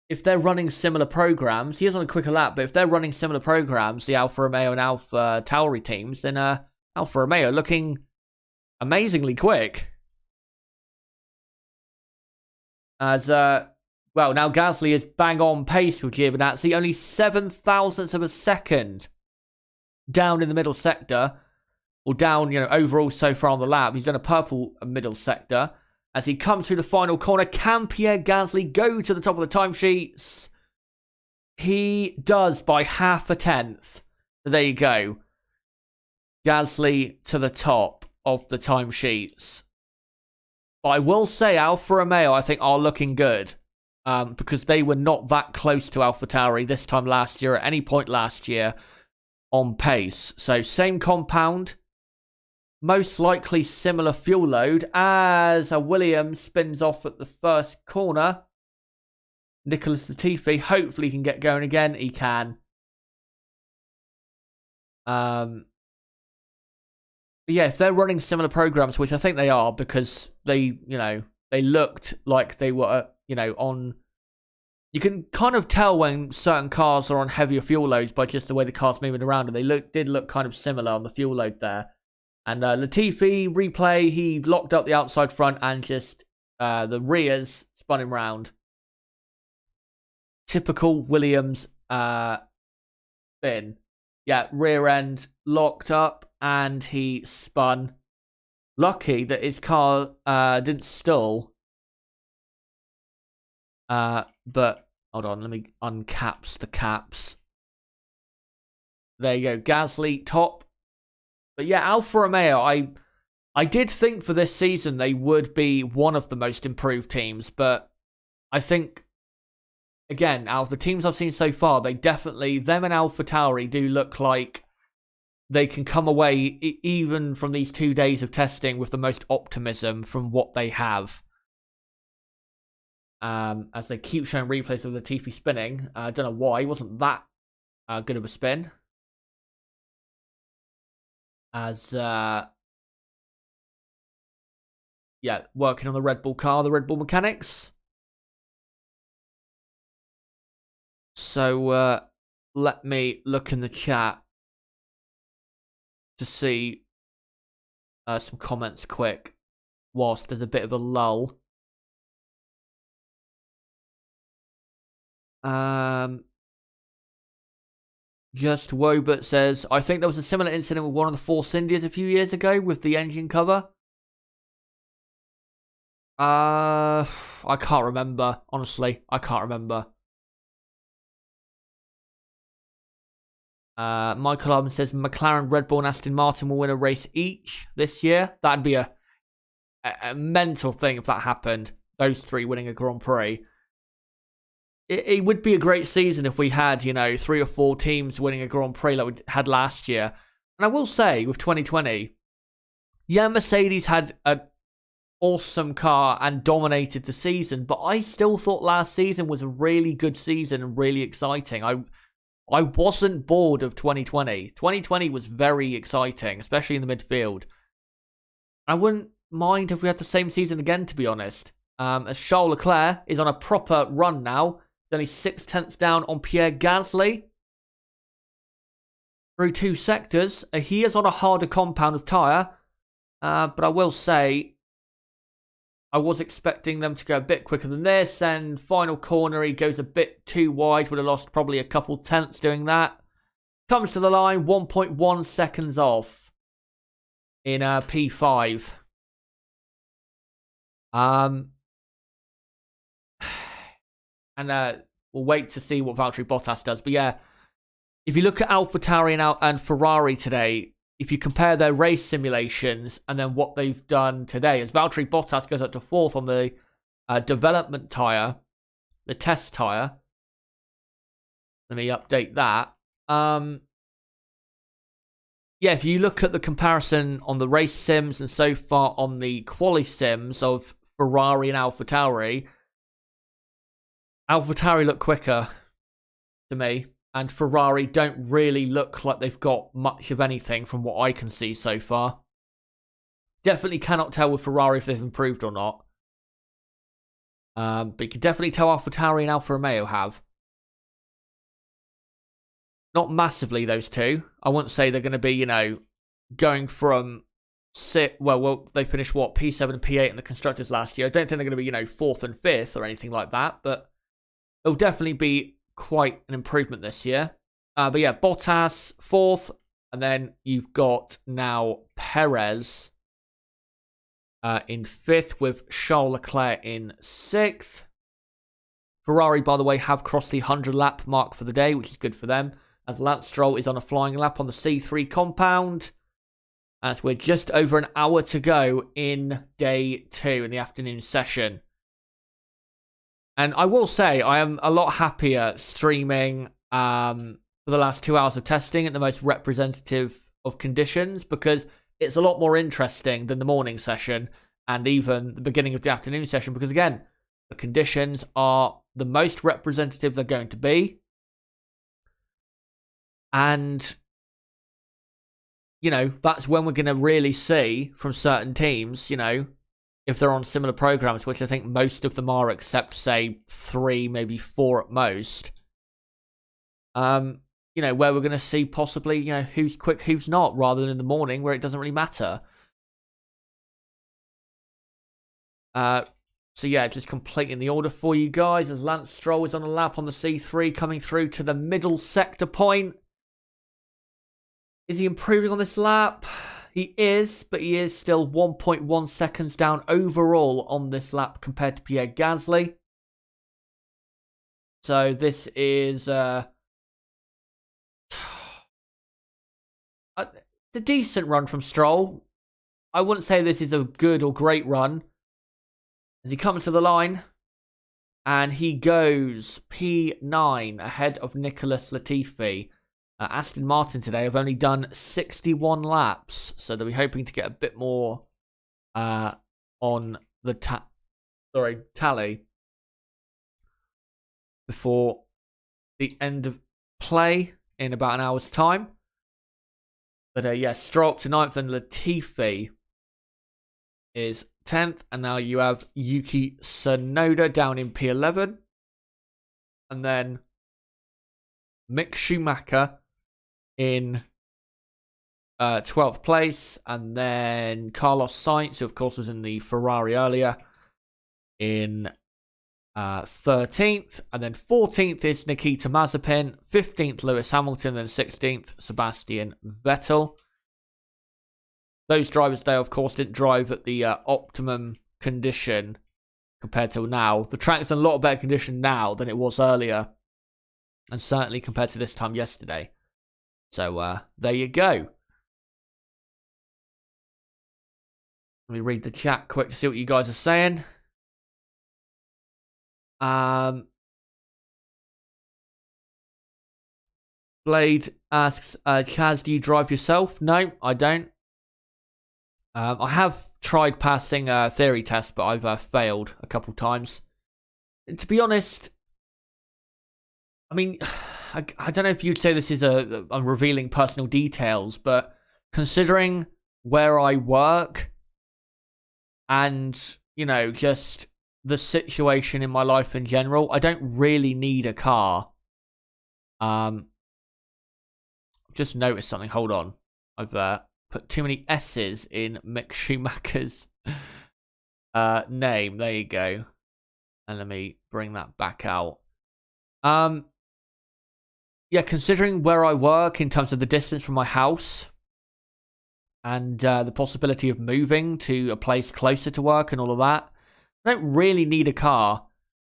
if they're running similar programs, he is on a quicker lap, but if they're running similar programs, the Alfa Romeo and AlphaTauri teams, then Alfa Romeo looking amazingly quick. As, well, now Gasly is bang on pace with Giovinazzi, only 7 thousandths of a second down in the middle sector, or down, overall so far on the lap. He's done a purple middle sector. As he comes through the final corner, can Pierre Gasly go to the top of the timesheets? He does by half a tenth. There you go. Gasly to the top of the timesheets. But I will say Alfa Romeo, I think, are looking good. Because they were not that close to AlphaTauri this time last year, at any point last year, on pace. So same compound. Most likely similar fuel load as a Williams spins off at the first corner. Nicholas Latifi hopefully can get going again. He can. But yeah, if they're running similar programs, which I think they are, because they looked like they were, on... You can kind of tell when certain cars are on heavier fuel loads by just the way the car's moving around, and they did look kind of similar on the fuel load there. And Latifi, replay, he locked up the outside front and just the rears spun him round. Typical Williams spin. Yeah, rear end locked up and he spun. Lucky that his car didn't stall. But, hold on, let me uncaps the caps. There you go, Gasly, top. But yeah, Alfa Romeo, I did think for this season they would be one of the most improved teams, but I think, again, out of the teams I've seen so far, they definitely, them and AlphaTauri do look like they can come away, even from these 2 days of testing, with the most optimism from what they have. As they keep showing replays of Latifi spinning. I don't know why, it wasn't that good of a spin. As, yeah, working on the Red Bull car, the Red Bull mechanics. So, let me look in the chat to see some comments quick, whilst there's a bit of a lull. Just Wobert says, I think there was a similar incident with one of the Force Indias a few years ago with the engine cover. I can't remember. Honestly, I can't remember. Michael Arden says, McLaren, Red Bull and Aston Martin will win a race each this year. That'd be a mental thing if that happened. Those three winning a Grand Prix. It would be a great season if we had, 3 or 4 teams winning a Grand Prix like we had last year. And I will say, with 2020, yeah, Mercedes had an awesome car and dominated the season, but I still thought last season was a really good season and really exciting. I wasn't bored of 2020. 2020 was very exciting, especially in the midfield. I wouldn't mind if we had the same season again, to be honest. As Charles Leclerc is on a proper run now. Only 6 tenths down on Pierre Gasly. Through 2 sectors. He is on a harder compound of tyre. But I will say, I was expecting them to go a bit quicker than this. And final corner, he goes a bit too wide. Would have lost probably a couple tenths doing that. Comes to the line, 1.1 seconds off in P5. And we'll wait to see what Valtteri Bottas does. But yeah, if you look at AlphaTauri and Ferrari today, if you compare their race simulations and then what they've done today, as Valtteri Bottas goes up to 4th on the development tyre, the test tyre. Let me update that. Yeah, if you look at the comparison on the race sims and so far on the quali sims of Ferrari and AlphaTauri, AlphaTauri look quicker to me, and Ferrari don't really look like they've got much of anything from what I can see so far. Definitely cannot tell with Ferrari if they've improved or not. But you can definitely tell AlphaTauri and Alfa Romeo have. Not massively, those two. I wouldn't say they're going to be, you know, going from... Well, they finished, what, P7 and P8 in the Constructors last year. I don't think they're going to be, you know, 4th and 5th or anything like that. But it'll definitely be quite an improvement this year. But yeah, Bottas, 4th. And then you've got now Perez in 5th with Charles Leclerc in 6th. Ferrari, by the way, have crossed the 100 lap mark for the day, which is good for them, as Lance Stroll is on a flying lap on the C3 compound. As we're just over an hour to go in day 2 in the afternoon session. And I will say, I am a lot happier streaming for the last 2 hours of testing at the most representative of conditions, because it's a lot more interesting than the morning session and even the beginning of the afternoon session, because again, the conditions are the most representative they're going to be. And, you know, that's when we're going to really see from certain teams, you know, if they're on similar programs, which I think most of them are, except, say, 3, maybe 4 at most. You know, where we're going to see possibly, you know, who's quick, who's not, rather than in the morning where it doesn't really matter. So yeah, just completing the order for you guys as Lance Stroll is on a lap on the C3 coming through to the middle sector point. Is he improving on this lap? He is, but he is still 1.1 seconds down overall on this lap compared to Pierre Gasly. So this is it's a decent run from Stroll. I wouldn't say this is a good or great run. As he comes to the line, and he goes P9 ahead of Nicholas Latifi. Aston Martin today have only done 61 laps, so they'll be hoping to get a bit more on the tally before the end of play in about an hour's time. But yeah, Stroll up to 9th, and Latifi is 10th, and now you have Yuki Tsunoda down in P11, and then Mick Schumacher in 12th place, and then Carlos Sainz, who of course was in the Ferrari earlier, in 13th, and then 14th is Nikita Mazepin, 15th Lewis Hamilton, and 16th Sebastian Vettel. Those drivers there, of course, didn't drive at the optimum condition compared to now. The track's in a lot better condition now than it was earlier, and certainly compared to this time yesterday. So there you go. Let me read the chat quick to see what you guys are saying. Blade asks, Chaz, do you drive yourself? No, I don't. I have tried passing a theory test, but I've failed a couple times. And to be honest, I mean, I don't know if you'd say this is I'm revealing personal details, but considering where I work and, you know, just the situation in my life in general, I don't really need a car. I've just noticed something. Hold on. I've put too many S's in Mick Schumacher's name. There you go. And let me bring that back out. Yeah, considering where I work in terms of the distance from my house and the possibility of moving to a place closer to work and all of that, I don't really need a car,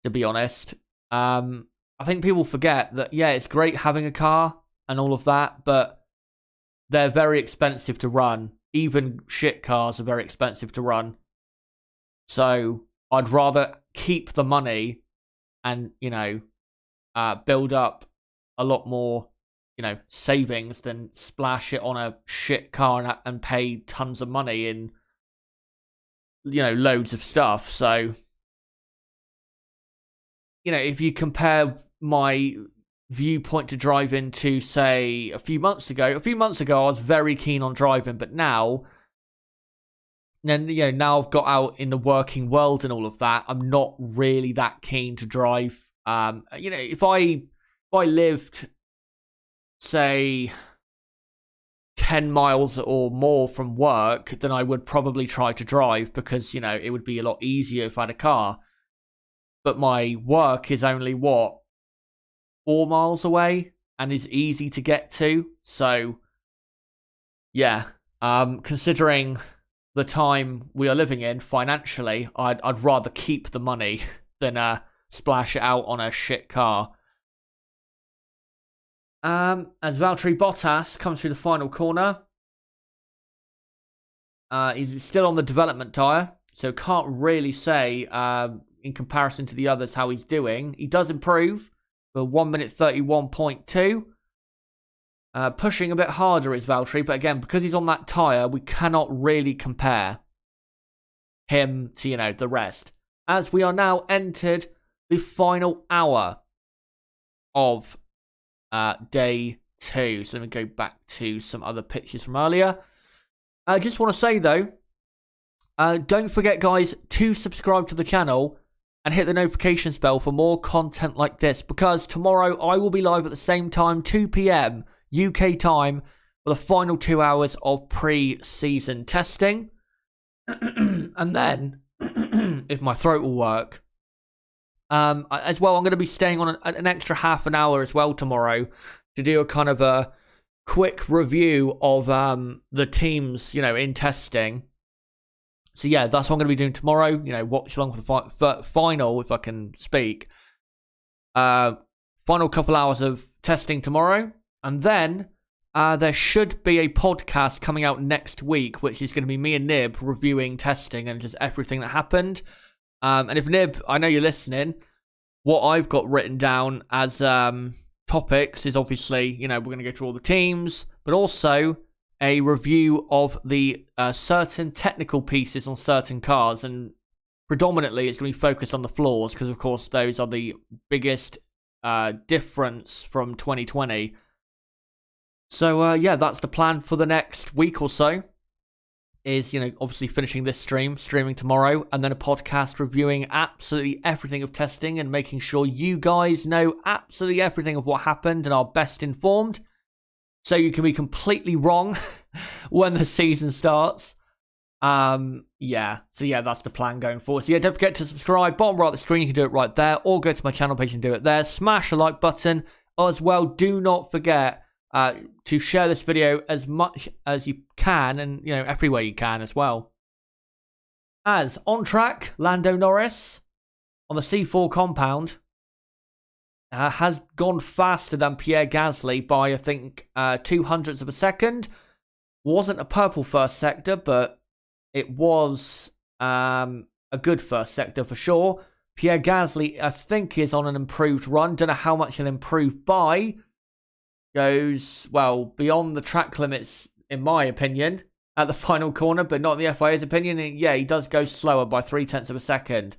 to be honest. I think people forget that, yeah, it's great having a car and all of that, but they're very expensive to run. Even shit cars are very expensive to run. So I'd rather keep the money and, you know, build up a lot more, you know, savings than splash it on a shit car and pay tons of money in, you know, loads of stuff. So, you know, if you compare my viewpoint to driving to, say, a few months ago I was very keen on driving, but now then, you know, now I've got out in the working world and all of that, I'm not really that keen to drive. You know, if I lived, say, 10 miles or more from work, then I would probably try to drive because, you know, it would be a lot easier if I had a car. But my work is only, 4 miles away and is easy to get to. So, yeah, considering the time we are living in financially, I'd rather keep the money than splash it out on a shit car. As Valtteri Bottas comes through the final corner, he's still on the development tyre, so can't really say in comparison to the others how he's doing. He does improve for 1 minute 31.2. Pushing a bit harder is Valtteri, but again, because he's on that tyre, we cannot really compare him to, you know, the rest. As we are now entered the final hour of day 2. So let me go back to some other pictures from earlier. I just want to say, though, don't forget, guys, to subscribe to the channel and hit the notifications bell for more content like this, because tomorrow I will be live at the same time, 2 p.m. UK time, for the final 2 hours of pre-season testing. And then, if my throat will work, as well, I'm going to be staying on an extra half an hour as well tomorrow to do a kind of a quick review of the teams, you know, in testing. So yeah, that's what I'm going to be doing tomorrow. You know, watch along for the final, if I can speak. Final couple hours of testing tomorrow. And then there should be a podcast coming out next week, which is going to be me and Nib reviewing testing and just everything that happened. And if Nib, I know you're listening, what I've got written down as topics is obviously, you know, we're going to go through all the teams, but also a review of the certain technical pieces on certain cars. And predominantly it's going to be focused on the flaws because, of course, those are the biggest difference from 2020. So, yeah, that's the plan for the next week or so. Is, you know, obviously finishing this streaming tomorrow, and then a podcast reviewing absolutely everything of testing and making sure you guys know absolutely everything of what happened and are best informed, so you can be completely wrong when the season starts. Yeah, so yeah, that's the plan going forward. So yeah, don't forget to subscribe. Bottom right of the screen, you can do it right there, or go to my channel page and do it there. Smash the like button as well. Do not forget to share this video as much as you can, and, you know, everywhere you can as well. As on track, Lando Norris on the C4 compound has gone faster than Pierre Gasly by, I think, 0.02 of a second. Wasn't a purple first sector, but it was a good first sector for sure. Pierre Gasly, I think, is on an improved run. Don't know how much he'll improve by. Goes, well, beyond the track limits, in my opinion, at the final corner, but not in the FIA's opinion. And yeah, he does go slower by 0.3 of a second.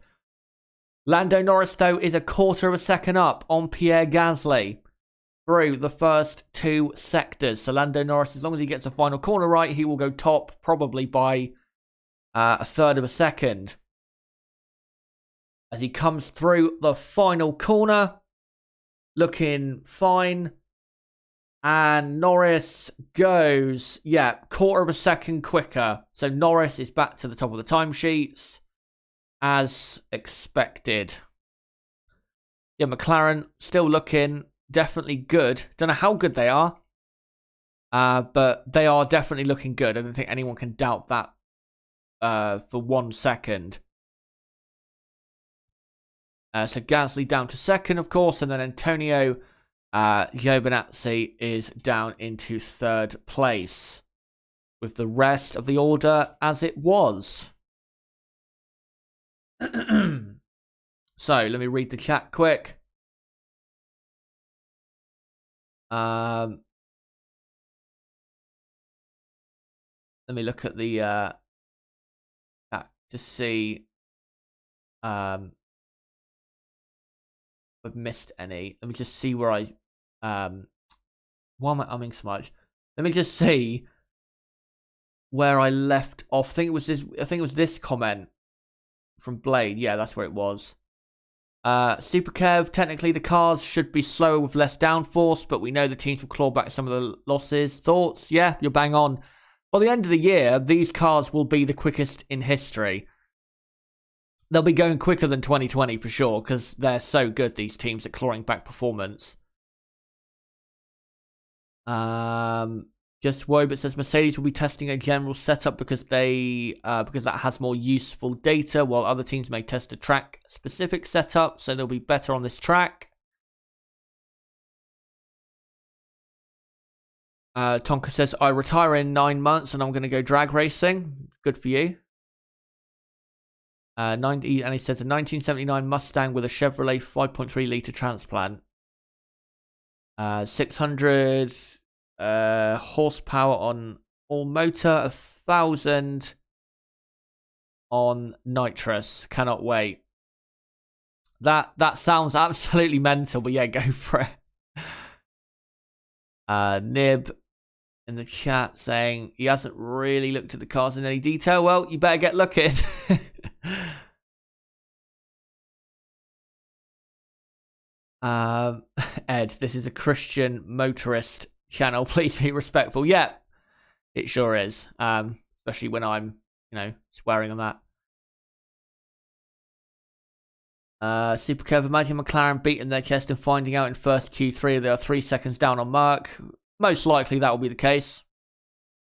Lando Norris, though, is 1/4 of a second up on Pierre Gasly through the first 2 sectors. So Lando Norris, as long as he gets the final corner right, he will go top, probably by 1/3 of a second. As he comes through the final corner, looking fine. And Norris goes, yeah, 1/4 of a second quicker. So Norris is back to the top of the timesheets, as expected. Yeah, McLaren still looking definitely good. Don't know how good they are, but they are definitely looking good. I don't think anyone can doubt that for 1 second. So Gasly down to second, of course, and then Antonio Giovinazzi is down into 3rd place, with the rest of the order as it was. So, let me read the chat quick. Let me look at the chat to see if I've missed any. Let me just see where I why am I umming so much? Let me just see where I left off. I think it was this comment from Blade. Yeah, that's where it was. Super Kev, technically the cars should be slower with less downforce, but we know the teams will claw back some of the losses. Thoughts? Yeah, you're bang on. By the end of the year, these cars will be the quickest in history. They'll be going quicker than 2020 for sure, because they're so good, these teams, at clawing back performance. Just Wobit says Mercedes will be testing a general setup because that has more useful data, while other teams may test a track specific setup, so they'll be better on this track. Tonka says I retire in 9 months and I'm going to go drag racing. Good for you. And he says a 1979 Mustang with a Chevrolet 5.3 litre transplant. 600 horsepower on all motor, 1,000 on nitrous. Cannot wait. That sounds absolutely mental, but yeah, go for it. Nib in the chat saying he hasn't really looked at the cars in any detail. Well, you better get looking. Ed, this is a Christian motorist channel. Please be respectful. Yeah, it sure is. Especially when I'm, swearing on that. Super Kev, imagine McLaren beating their chest and finding out in first Q3 they are 3 seconds down on Merc. Most likely that will be the case.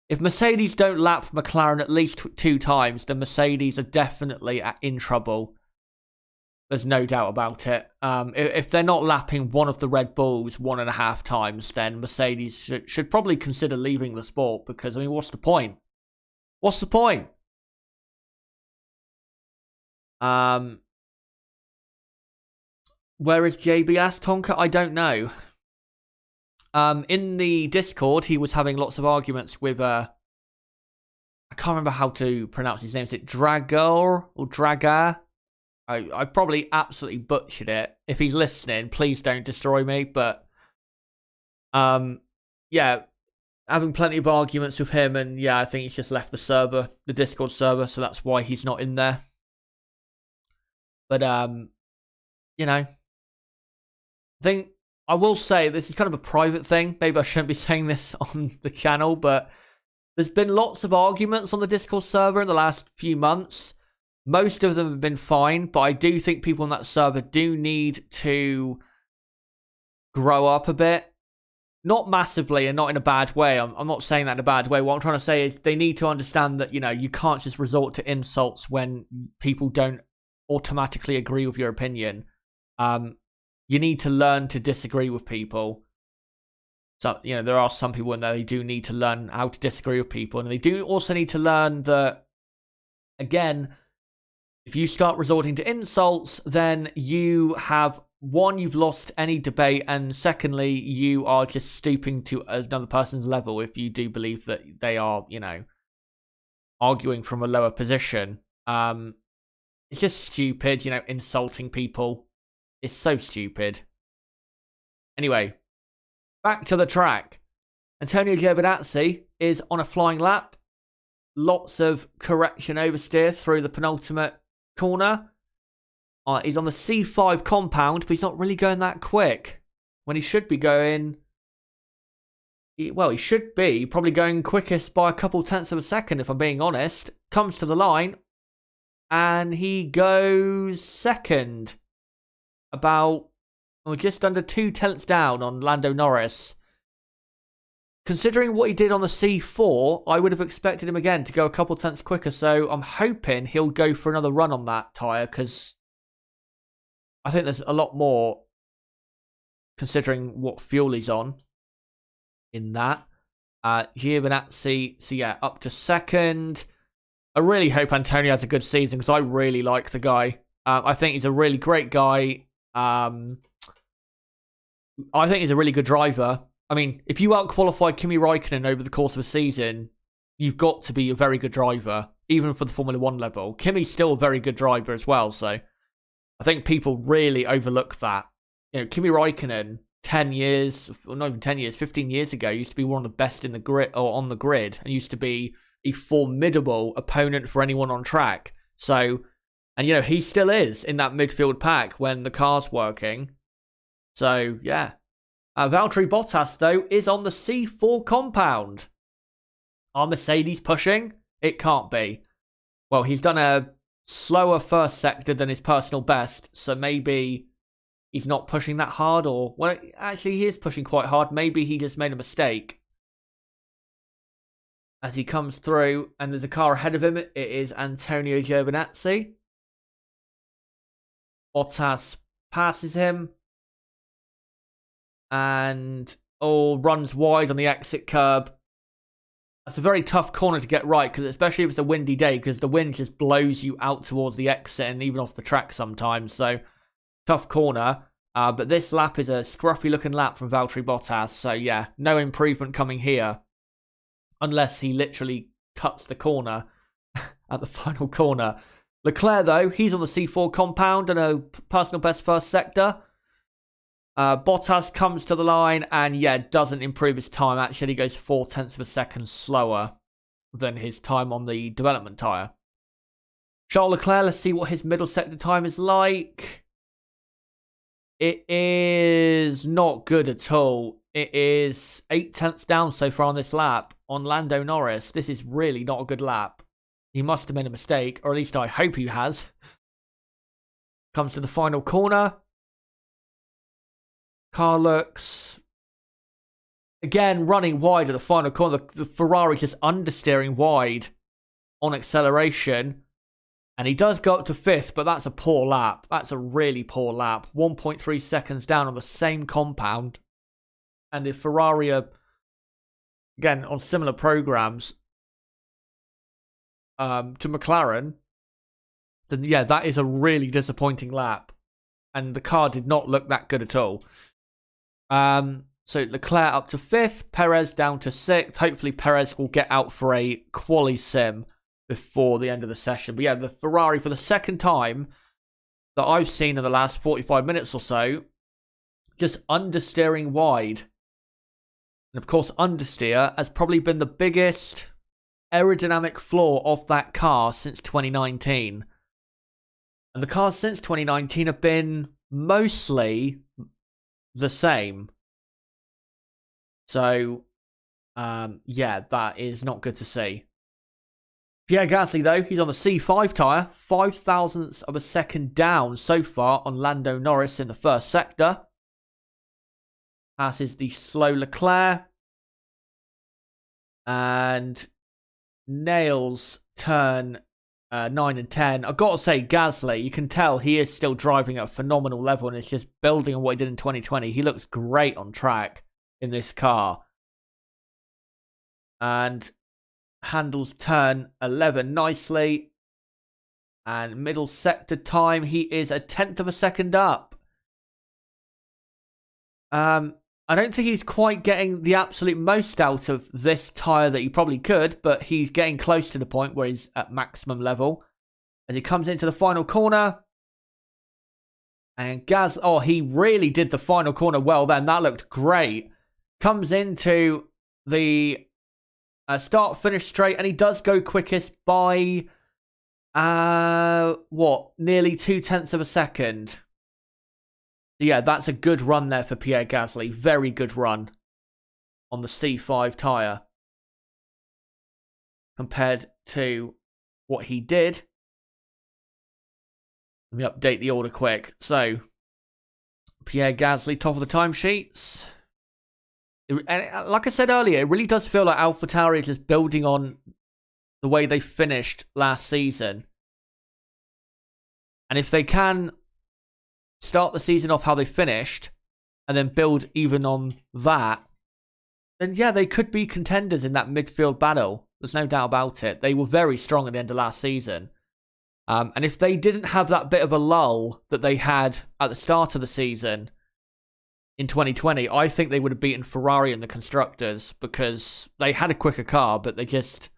If Mercedes don't lap McLaren at least 2 times, then Mercedes are definitely in trouble. There's no doubt about it. If they're not lapping one of the Red Bulls 1.5 times, then Mercedes should probably consider leaving the sport because, what's the point? What's the point? Where is JB asked Tonka? I don't know. In the Discord, he was having lots of arguments with, I can't remember how to pronounce his name. Is it Dragor or Dragar? I probably absolutely butchered it. If he's listening, please don't destroy me. But, yeah, having plenty of arguments with him. And, yeah, I think he's just left the server, the Discord server. So that's why he's not in there. But, I think I will say this is kind of a private thing. Maybe I shouldn't be saying this on the channel, but there's been lots of arguments on the Discord server in the last few months. Most of them have been fine, but I do think people on that server do need to grow up a bit. Not massively and not in a bad way. I'm not saying that in a bad way. What I'm trying to say is they need to understand that, you can't just resort to insults when people don't automatically agree with your opinion. You need to learn to disagree with people. So, there are some people in there, they do need to learn how to disagree with people. And they do also need to learn that, again, if you start resorting to insults, then you have, one, you've lost any debate. And secondly, you are just stooping to another person's level if you do believe that they are, arguing from a lower position. It's just stupid, insulting people. It's so stupid. Anyway, back to the track. Antonio Giovinazzi is on a flying lap. Lots of correction oversteer through the penultimate corner. He's on the C5 compound, but he's not really going that quick. When he should be going... Well, he should be probably going quickest by a couple tenths of a second, if I'm being honest. Comes to the line, and he goes second. About just under 2 tenths down on Lando Norris. Considering what he did on the C4, I would have expected him again to go a couple tenths quicker. So I'm hoping he'll go for another run on that tyre because I think there's a lot more considering what fuel he's on in that. Giovinazzi, so yeah, up to second. I really hope Antonio has a good season because I really like the guy. I think he's a really great guy. I think he's a really good driver. If you out-qualify Kimi Räikkönen over the course of a season, you've got to be a very good driver, even for the Formula 1 level. Kimi's still a very good driver as well, so I think people really overlook that. Kimi Räikkönen, 10 years, or not even 10 years, 15 years ago, used to be one of the best in the grid, or on the grid, and used to be a formidable opponent for anyone on track. So, and you know, he still is in that midfield pack when the car's working. So, yeah. Valtteri Bottas, though, is on the C4 compound. Are Mercedes pushing? It can't be. Well, he's done a slower first sector than his personal best, so maybe he's not pushing that hard, or... Well, actually, he is pushing quite hard. Maybe he just made a mistake. As he comes through, and there's a car ahead of him, it is Antonio Giovinazzi. Bottas passes him. And runs wide on the exit curb. That's a very tough corner to get right, because especially if it's a windy day, because the wind just blows you out towards the exit and even off the track sometimes. So, tough corner. But this lap is a scruffy looking lap from Valtteri Bottas. So, yeah, no improvement coming here. Unless he literally cuts the corner at the final corner. Leclerc, though, he's on the C4 compound and a personal best first sector. Bottas comes to the line and, yeah, doesn't improve his time. Actually, he goes 0.4 of a second slower than his time on the development tyre. Charles Leclerc, let's see what his middle sector time is like. It is not good at all. It is 0.8 down so far on this lap on Lando Norris. This is really not a good lap. He must have made a mistake, or at least I hope he has. Comes to the final corner. Car looks, again, running wide at the final corner. The Ferrari's just understeering wide on acceleration. And he does go up to 5th, but that's a poor lap. That's a really poor lap. 1.3 seconds down on the same compound. And if Ferrari are, again, on similar programs to McLaren, then, yeah, that is a really disappointing lap. And the car did not look that good at all. So Leclerc up to 5th, Perez down to 6th. Hopefully Perez will get out for a quali sim before the end of the session. But yeah, the Ferrari, for the second time that I've seen in the last 45 minutes or so, just understeering wide. And of course, understeer has probably been the biggest aerodynamic flaw of that car since 2019. And the cars since 2019 have been mostly the same. So, yeah, that is not good to see. Pierre Gasly, though, he's on the C5 tyre. 0.005 of a second down so far on Lando Norris in the first sector. Passes the slow Leclerc. And nails turn 9 and 10. I've got to say, Gasly, you can tell he is still driving at a phenomenal level and it's just building on what he did in 2020. He looks great on track in this car. And handles turn 11 nicely. And middle sector time, he is 0.1 of a second up. I don't think he's quite getting the absolute most out of this tyre that he probably could, but he's getting close to the point where he's at maximum level. As he comes into the final corner. And he really did the final corner well then. That looked great. Comes into the start-finish straight, and he does go quickest by, nearly 0.2 of a second. Yeah, that's a good run there for Pierre Gasly. Very good run on the C5 tyre. Compared to what he did. Let me update the order quick. So, Pierre Gasly, top of the timesheets. And like I said earlier, it really does feel like AlphaTauri is just building on the way they finished last season. And if they can start the season off how they finished, and then build even on that, then yeah, they could be contenders in that midfield battle. There's no doubt about it. They were very strong at the end of last season. And if they didn't have that bit of a lull that they had at the start of the season in 2020, I think they would have beaten Ferrari in the Constructors, because they had a quicker car, but they just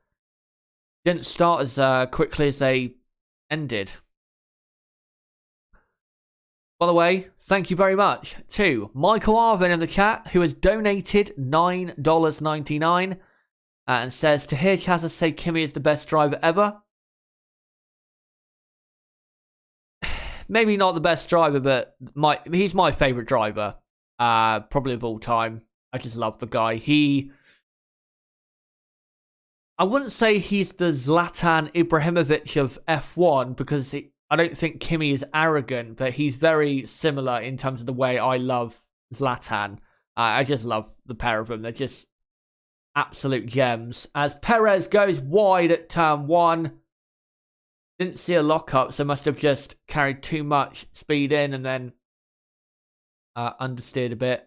didn't start as quickly as they ended. By the way, thank you very much to Michael Arvin in the chat, who has donated $9.99. and says, to hear Chazza say Kimi is the best driver ever. Maybe not the best driver, but he's my favourite driver. Probably of all time. I just love the guy. I wouldn't say he's the Zlatan Ibrahimovic of F1 because I don't think Kimi is arrogant, but he's very similar in terms of the way I love Zlatan. I just love the pair of them. They're just absolute gems. As Perez goes wide at turn 1. Didn't see a lockup, so must have just carried too much speed in and then understeered a bit.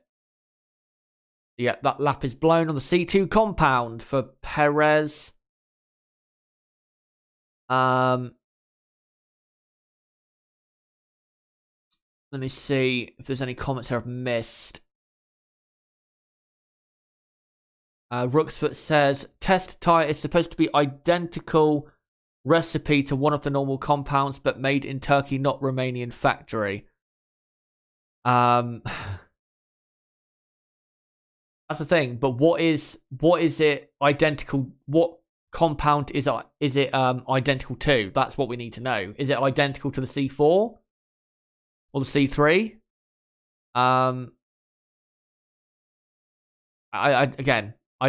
Yeah, that lap is blown on the C2 compound for Perez. Let me see if there's any comments here I've missed. Rooksfoot says, test tyre is supposed to be identical recipe to one of the normal compounds, but made in Turkey, not Romanian factory. That's the thing, but what is it identical? What compound is it identical to? That's what we need to know. Is it identical to the C4 or the C3? I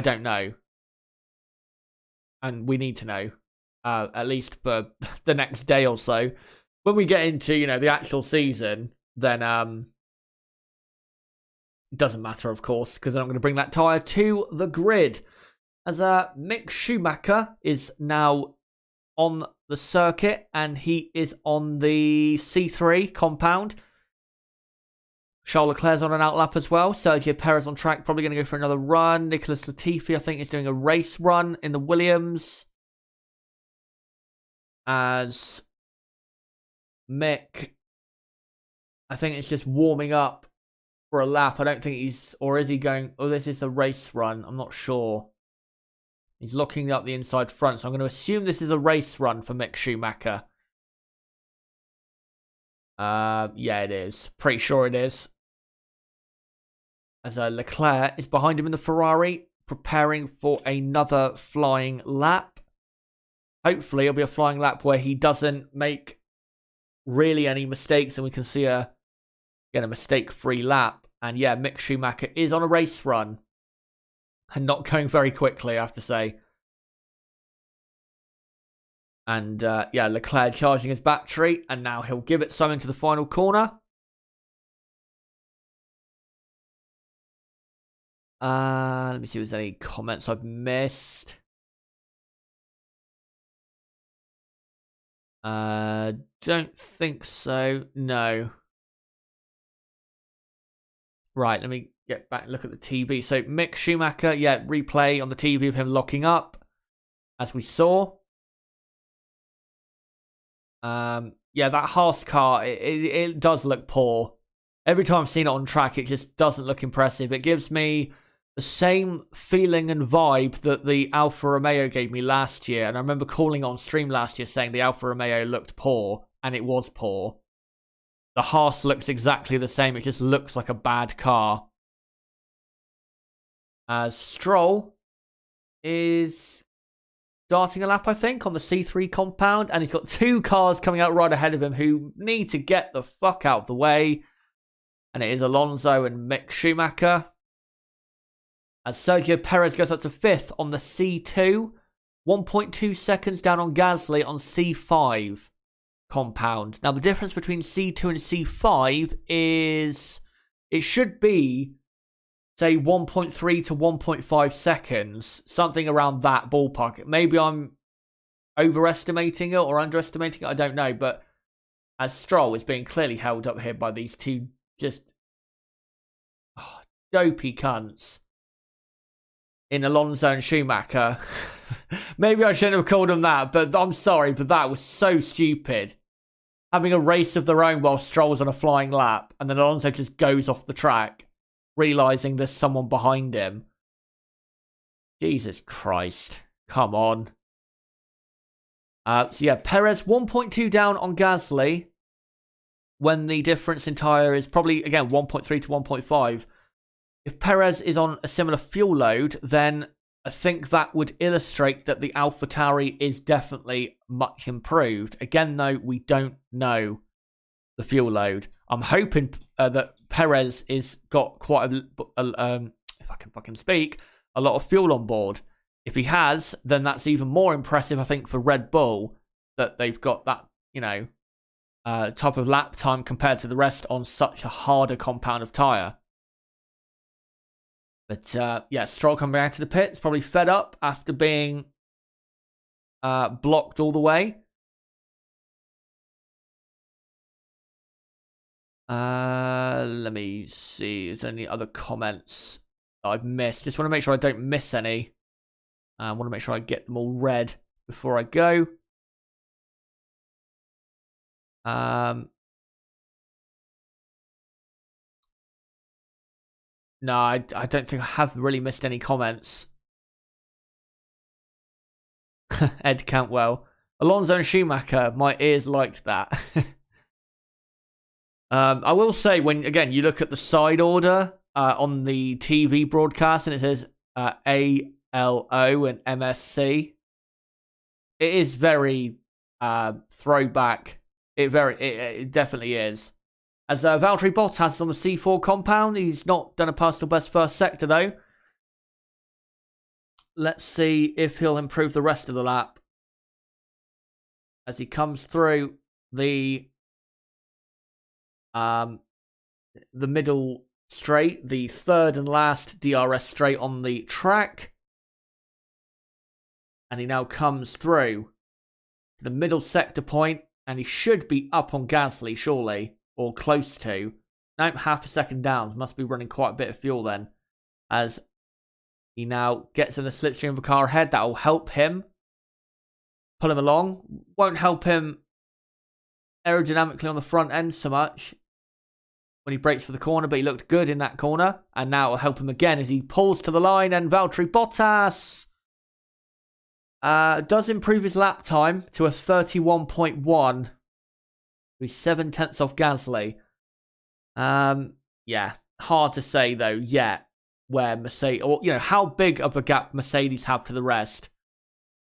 don't know, and we need to know at least for the next day or so. When we get into the actual season, then it doesn't matter, of course, because I'm going to bring that tyre to the grid. As Mick Schumacher is now on the circuit, and he is on the C3 compound. Charles Leclerc's on an outlap as well. Sergio Perez on track, probably going to go for another run. Nicholas Latifi, I think, is doing a race run in the Williams. As Mick, I think it's just warming up for a lap. I don't think he's, or is he going, oh, this is a race run. I'm not sure. He's looking up the inside front, so I'm going to assume this is a race run for Mick Schumacher. Yeah, it is. Pretty sure it is. As Leclerc is behind him in the Ferrari, preparing for another flying lap. Hopefully, it'll be a flying lap where he doesn't make really any mistakes, and we can see a mistake-free lap. And yeah, Mick Schumacher is on a race run, and not going very quickly, I have to say. And yeah, Leclerc charging his battery, and now he'll give it some into the final corner. Let me see if there's any comments I've missed. Don't think so. No. Right, let me get back and look at the TV. So Mick Schumacher, yeah, replay on the TV of him locking up, as we saw. Yeah, that Haas car, it does look poor. Every time I've seen it on track, it just doesn't look impressive. It gives me the same feeling and vibe that the Alfa Romeo gave me last year. And I remember calling on stream last year saying the Alfa Romeo looked poor, and it was poor. The Haas looks exactly the same. It just looks like a bad car. As Stroll is starting a lap, I think, on the C3 compound. And he's got two cars coming out right ahead of him who need to get the fuck out of the way. And it is Alonso and Mick Schumacher. As Sergio Perez goes up to 5th on the C2. 1.2 seconds down on Gasly on C5 compound. Now, the difference between C2 and C5 is it should be, say, 1.3 to 1.5 seconds. Something around that ballpark. Maybe I'm overestimating it or underestimating it. I don't know. But as Stroll is being clearly held up here by these two just dopey cunts in Alonso and Schumacher. Maybe I shouldn't have called them that, but I'm sorry, but that was so stupid. Having a race of their own while Stroll's on a flying lap, and then Alonso just goes off the track, realising there's someone behind him. Jesus Christ. Come on. So yeah, Perez 1.2 down on Gasly, when the difference in tyre is probably, again, 1.3 to 1.5. If Perez is on a similar fuel load, then I think that would illustrate that the AlphaTauri is definitely much improved. Again, though, we don't know the fuel load. I'm hoping that Perez is got quite if I can fucking speak, a lot of fuel on board. If he has, then that's even more impressive, I think, for Red Bull, that they've got that, type of lap time compared to the rest on such a harder compound of tyre. But, yeah, Stroll coming back to the pits, probably fed up after being blocked all the way. Let me see. Is there any other comments that I've missed? Just want to make sure I don't miss any. I want to make sure I get them all read before I go. No, I don't think I have really missed any comments. Ed Cantwell. Alonso and Schumacher, my ears liked that. I will say, when, again, you look at the side order on the TV broadcast and it says ALO and MSC, it is very throwback. It definitely is. As Valtteri Bottas is on the C4 compound, he's not done a personal best first sector though. Let's see if he'll improve the rest of the lap as he comes through the middle straight, the third and last DRS straight on the track. And he now comes through the middle sector point, and he should be up on Gasly, surely, or close to. No, half a second down. Must be running quite a bit of fuel then, as he now gets in the slipstream of a car ahead. That will help him pull him along. Won't help him aerodynamically on the front end so much when he breaks for the corner, but he looked good in that corner. And now it will help him again as he pulls to the line, and Valtteri Bottas does improve his lap time to a 31.1. He's 7/10 off Gasly. Yeah, hard to say though yet where Mercedes, or how big of a gap Mercedes have to the rest.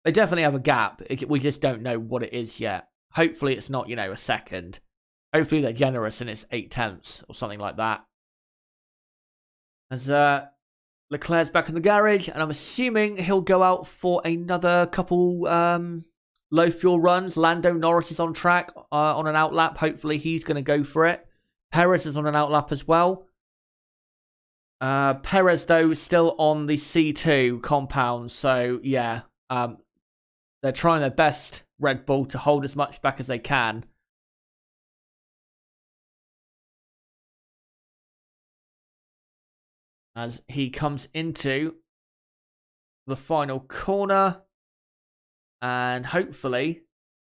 They definitely have a gap. We just don't know what it is yet. Hopefully it's not, a second. Hopefully they're generous and it's 8/10 or something like that. As Leclerc's back in the garage, and I'm assuming he'll go out for another couple low fuel runs. Lando Norris is on track on an outlap. Hopefully he's going to go for it. Perez is on an outlap as well. Perez, though, is still on the C2 compound. So, yeah, they're trying their best, Red Bull, to hold as much back as they can. As he comes into the final corner. And hopefully,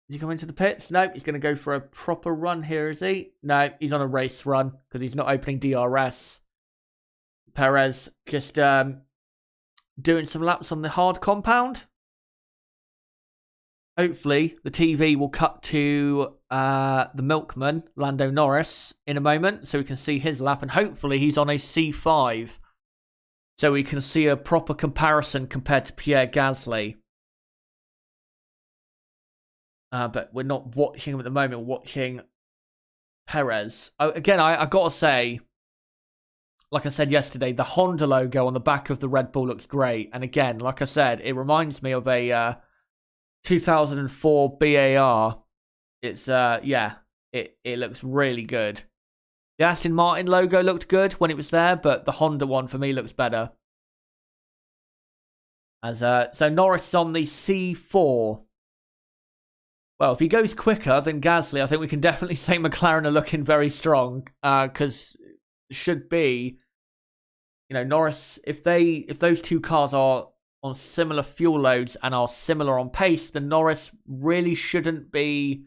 is he coming into the pits? No, he's going to go for a proper run here, is he? No, he's on a race run because he's not opening DRS. Perez just doing some laps on the hard compound. Hopefully, the TV will cut to the milkman, Lando Norris, in a moment so we can see his lap. And hopefully, he's on a C5 so we can see a proper comparison compared to Pierre Gasly. But we're not watching him at the moment. We're watching Perez. Again, I got to say, like I said yesterday, the Honda logo on the back of the Red Bull looks great. And again, like I said, it reminds me of a 2004 BAR. It's, yeah, it looks really good. The Aston Martin logo looked good when it was there, but the Honda one for me looks better. As so Norris is on the C4. Well, if he goes quicker than Gasly, I think we can definitely say McLaren are looking very strong. Because it should be, Norris, if those two cars are on similar fuel loads and are similar on pace, then Norris really shouldn't be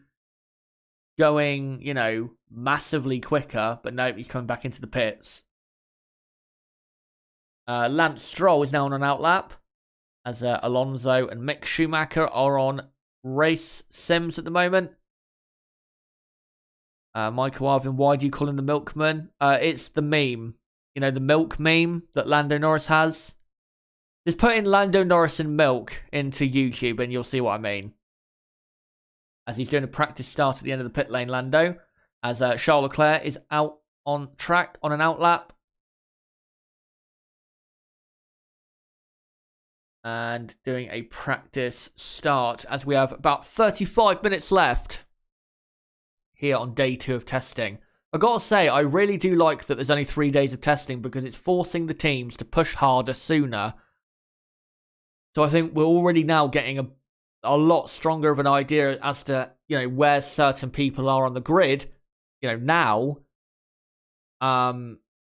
going, massively quicker. But no, he's coming back into the pits. Lance Stroll is now on an outlap, as Alonso and Mick Schumacher are on race sims at the moment. Michael Arvin, why do you call him the milkman? It's the meme. The milk meme that Lando Norris has. Just put in Lando Norris and milk into YouTube and you'll see what I mean. As he's doing a practice start at the end of the pit lane, Lando. As Charles Leclerc is out on track on an outlap. And doing a practice start as we have about 35 minutes left here on day 2 of testing. I gotta say, I really do like that there's only 3 days of testing because it's forcing the teams to push harder sooner. So I think we're already now getting a lot stronger of an idea as to, you know, where certain people are on the grid, you know, now.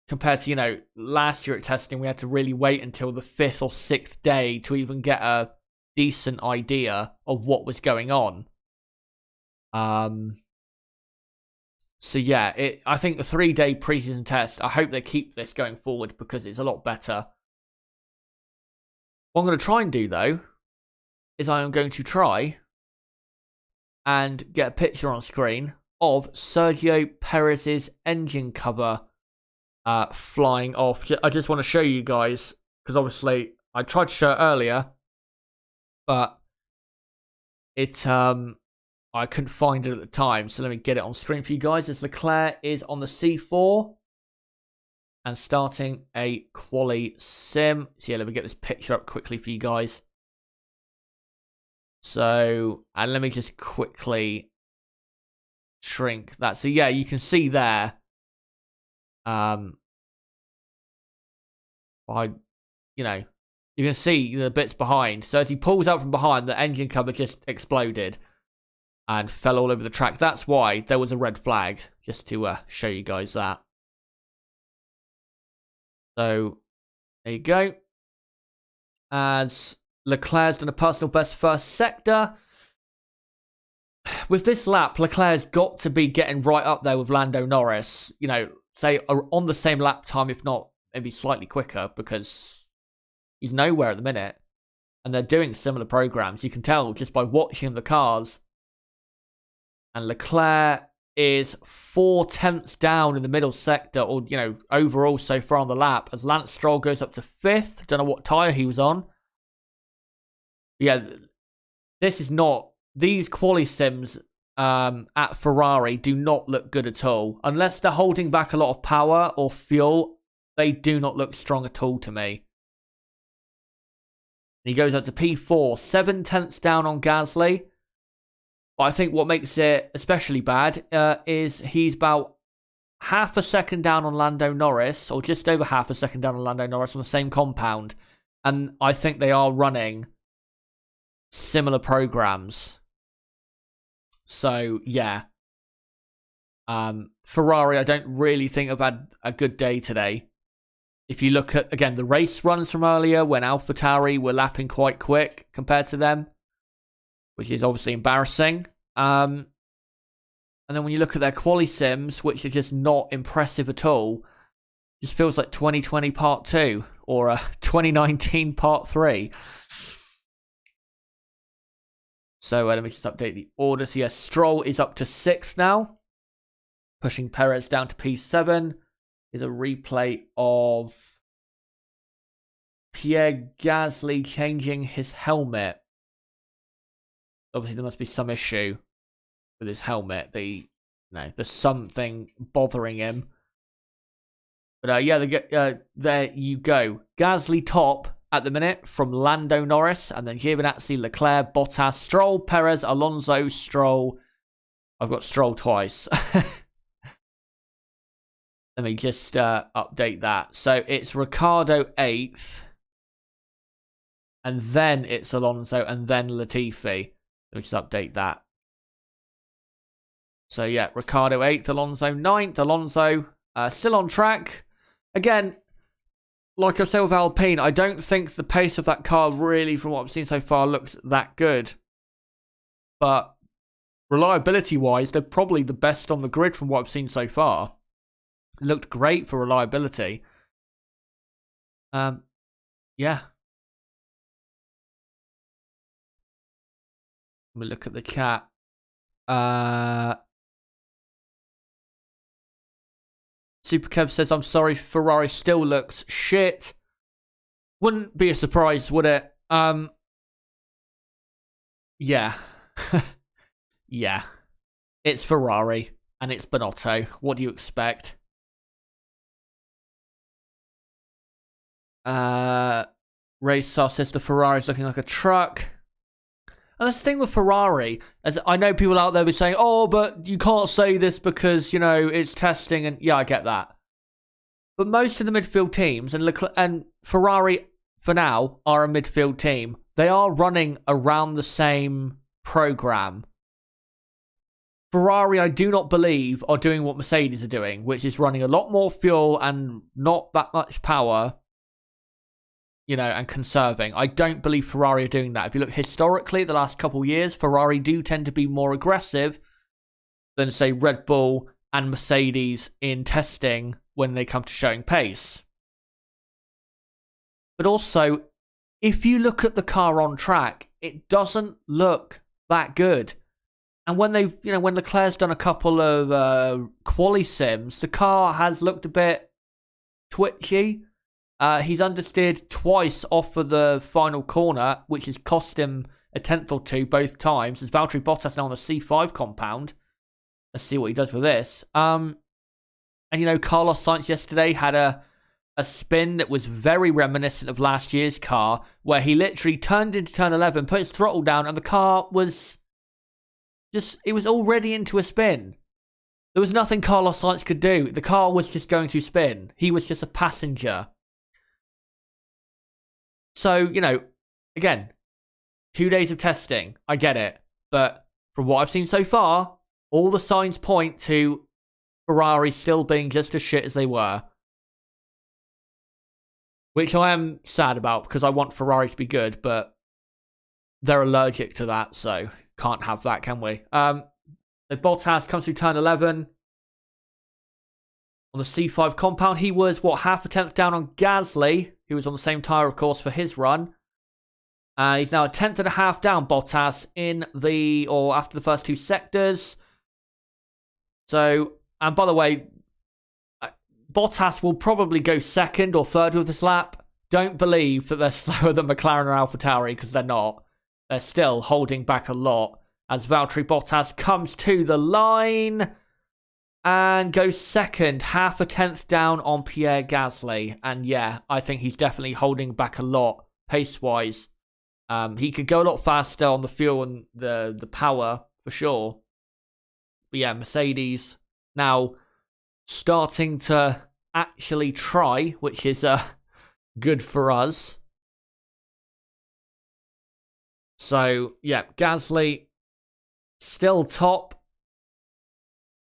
Compared to, you know, last year at testing, we had to really wait until the 5th or 6th day to even get a decent idea of what was going on. So yeah, I think the 3-day preseason test, I hope they keep this going forward because it's a lot better. What I'm going to try and do, though, is I am going to try and get a picture on screen of Sergio Perez's engine cover flying off. I just want to show you guys, because obviously I tried to show it earlier, but I couldn't find it at the time, so let me get it on screen for you guys. As Leclerc is on the C4 and starting a quali sim. So yeah, let me get this picture up quickly for you guys. So, and let me just quickly shrink that. So yeah, you can see there. You know, you can see the bits behind. So as he pulls out from behind, the engine cover just exploded and fell all over the track. That's why there was a red flag, just to show you guys that. So there you go. As Leclerc's done a personal best first sector. With this lap, Leclerc's got to be getting right up there with Lando Norris. You know, say on the same lap time, if not maybe slightly quicker, because he's nowhere at the minute. And they're doing similar programs. You can tell just by watching the cars. And Leclerc is 4/10 down in the middle sector, or, you know, overall so far on the lap, as Lance Stroll goes up to 5th. Don't know what tyre he was on. Yeah, this is not... These quali sims at Ferrari do not look good at all. Unless they're holding back a lot of power or fuel, they do not look strong at all to me. He goes up to P4, 7/10 down on Gasly. But I think what makes it especially bad is he's about half a second down on Lando Norris, or just over half a second down on Lando Norris on the same compound. And I think they are running similar programs. So, yeah. Ferrari, I don't really think have had a good day today. If you look at, again, the race runs from earlier, when AlphaTauri were lapping quite quick compared to them, which is obviously embarrassing. And then when you look at their quali sims, which are just not impressive at all, just feels like 2020 Part 2 or 2019 Part 3. So let me just update the order. So yes, Stroll is up to 6th now, pushing Perez down to P7. Is a replay of Pierre Gasly changing his helmet. Obviously, there must be some issue with his helmet. There's something bothering him. But yeah, there you go. Gasly top at the minute from Lando Norris, and then Giovinazzi, Leclerc, Bottas, Stroll, Perez, Alonso, Stroll. I've got Stroll twice. Let me just update that. So it's Ricciardo 8th, and then it's Alonso, and then Latifi. Let me just update that. So yeah, Ricciardo 8th, Alonso 9th. Alonso still on track. Again, like I said with Alpine, I don't think the pace of that car really, from what I've seen so far, looks that good. But reliability-wise, they're probably the best on the grid from what I've seen so far. It looked great for reliability. Yeah. Let me look at the chat. Super Kev says, I'm sorry, Ferrari still looks shit. Wouldn't be a surprise, would it? Yeah. Yeah. It's Ferrari, and it's Binotto. What do you expect? Race says the Ferrari's looking like a truck. And that's the thing with Ferrari, as I know people out there be saying, oh, but you can't say this because, you know, it's testing, and yeah, I get that. But most of the midfield teams, and Ferrari, for now, are a midfield team. They are running around the same program. Ferrari, I do not believe, are doing what Mercedes are doing, which is running a lot more fuel and not that much power, you know, and conserving. I don't believe Ferrari are doing that. If you look historically, the last couple of years, Ferrari do tend to be more aggressive than, say, Red Bull and Mercedes in testing when they come to showing pace. But also, if you look at the car on track, it doesn't look that good. And when they've, you know, when Leclerc's done a couple of quali sims, the car has looked a bit twitchy. He's understeered twice off of the final corner, which has cost him a tenth or two both times. As Valtteri Bottas now on a C5 compound. Let's see what he does with this. And, you know, Carlos Sainz yesterday had a spin that was very reminiscent of last year's car, where he literally turned into turn 11, put his throttle down, and the car was just, it was already into a spin. There was nothing Carlos Sainz could do. The car was just going to spin. He was just a passenger. So, you know, again, 2 days of testing. I get it. But from what I've seen so far, all the signs point to Ferrari still being just as shit as they were. Which I am sad about, because I want Ferrari to be good, but they're allergic to that, so can't have that, can we? So Bottas comes through turn 11 on the C5 compound. He was, what, half a tenth down on Gasly, who was on the same tyre, of course, for his run. He's now a tenth and a half down, Bottas, after the first two sectors. So, and by the way, Bottas will probably go second or third with this lap. Don't believe that they're slower than McLaren or AlphaTauri, because they're not. They're still holding back a lot as Valtteri Bottas comes to the line and goes second, half a tenth down on Pierre Gasly. And yeah, I think he's definitely holding back a lot pace-wise. He could go a lot faster on the fuel and the power, for sure. But yeah, Mercedes now starting to actually try, which is good for us. So, yeah, Gasly still top.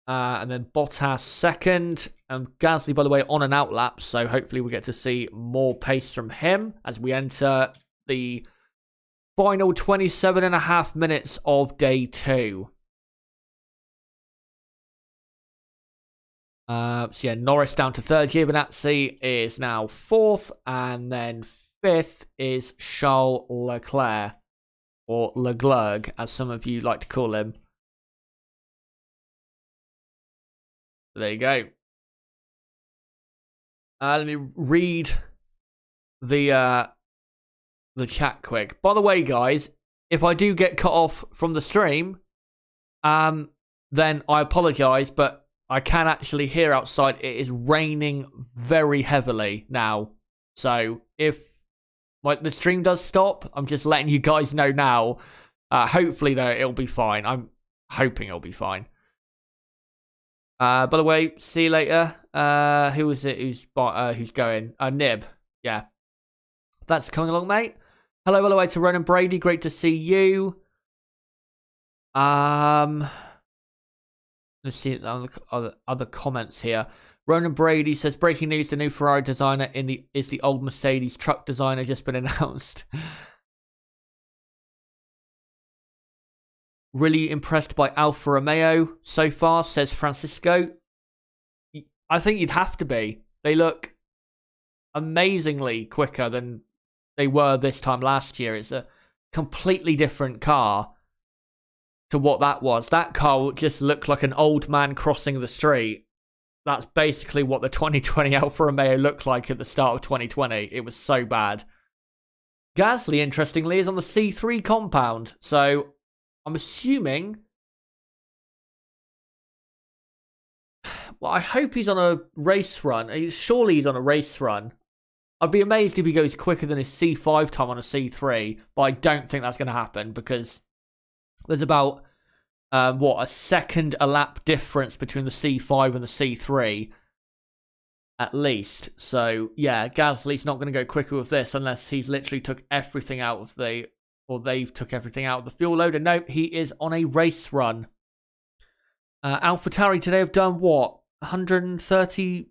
And then Bottas second. And Gasly, by the way, on an outlap. So hopefully we get to see more pace from him as we enter the final 27.5 minutes of day 2. So yeah, Norris down to third. Giovinazzi is now fourth. And then fifth is Charles Leclerc. Or Leclerc, as some of you like to call him. There you go. Let me read the chat quick. By the way, guys, if I do get cut off from the stream, then I apologise, but I can actually hear outside. It is raining very heavily now. So if the stream does stop, I'm just letting you guys know now. Hopefully, though, it'll be fine. I'm hoping it'll be fine. By the way, see you later. Who is it? Who's going? Nib. Yeah. That's coming along, mate. Hello, by the way, to Ronan Brady. Great to see you. Let's see other comments here. Ronan Brady says, breaking news, the new Ferrari designer is the old Mercedes truck designer, just been announced. Really impressed by Alfa Romeo so far, says Francisco. I think you'd have to be. They look amazingly quicker than they were this time last year. It's a completely different car to what that was. That car just looked like an old man crossing the street. That's basically what the 2020 Alfa Romeo looked like at the start of 2020. It was so bad. Gasly, interestingly, is on the C3 compound. So I'm assuming... Well, I hope he's on a race run. Surely he's on a race run. I'd be amazed if he goes quicker than his C5 time on a C3, but I don't think that's going to happen because there's about, a second a lap difference between the C5 and the C3, at least. So, yeah, Gasly's not going to go quicker with this unless he's literally took everything out of they've took everything out of the fuel load. And no, he is on a race run. AlphaTauri today have done, 130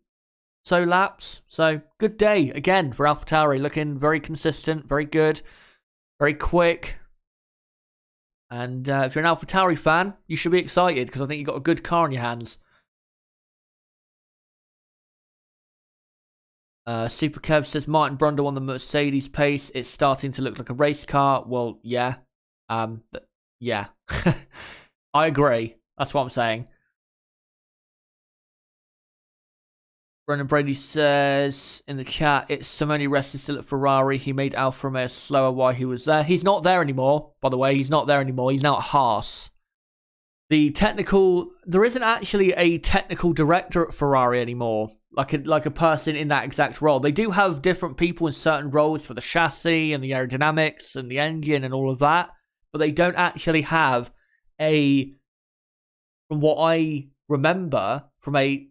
so laps. So good day again for AlphaTauri, looking very consistent, very good, very quick. And if you're an AlphaTauri fan, you should be excited because I think you've got a good car in your hands. Super Kev says Martin Brundle on the Mercedes pace. It's starting to look like a race car. Well, yeah, yeah, I agree. That's what I'm saying. Brendan Brady says in the chat, it's Simone rested still at Ferrari. He made Alfa Romeo slower while he was there. He's not there anymore, by the way. He's not there anymore. He's now at Haas. There isn't actually a technical director at Ferrari anymore, like a person in that exact role. They do have different people in certain roles for the chassis and the aerodynamics and the engine and all of that, but they don't actually have from what I remember from a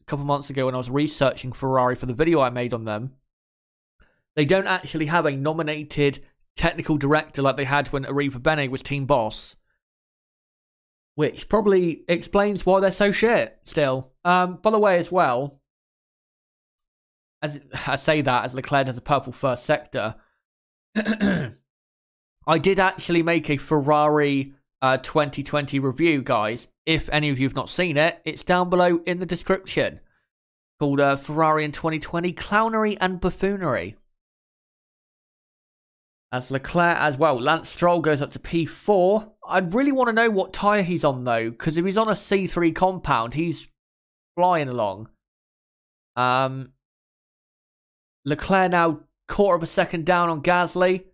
couple months ago when I was researching Ferrari for the video I made on them, they don't actually have a nominated technical director like they had when Arriva Bene was team boss, which probably explains why they're so shit still. By the way, as well, as I say that as Leclerc has a purple first sector, I did actually make a Ferrari 2020 review, guys. If any of you have not seen it, it's down below in the description. Called Ferrari in 2020, Clownery and Buffoonery. As Leclerc as well. Lance Stroll goes up to P4. I'd really want to know what tyre he's on, though, because if he's on a C3 compound, he's flying along. Leclerc now quarter of a second down on Gasly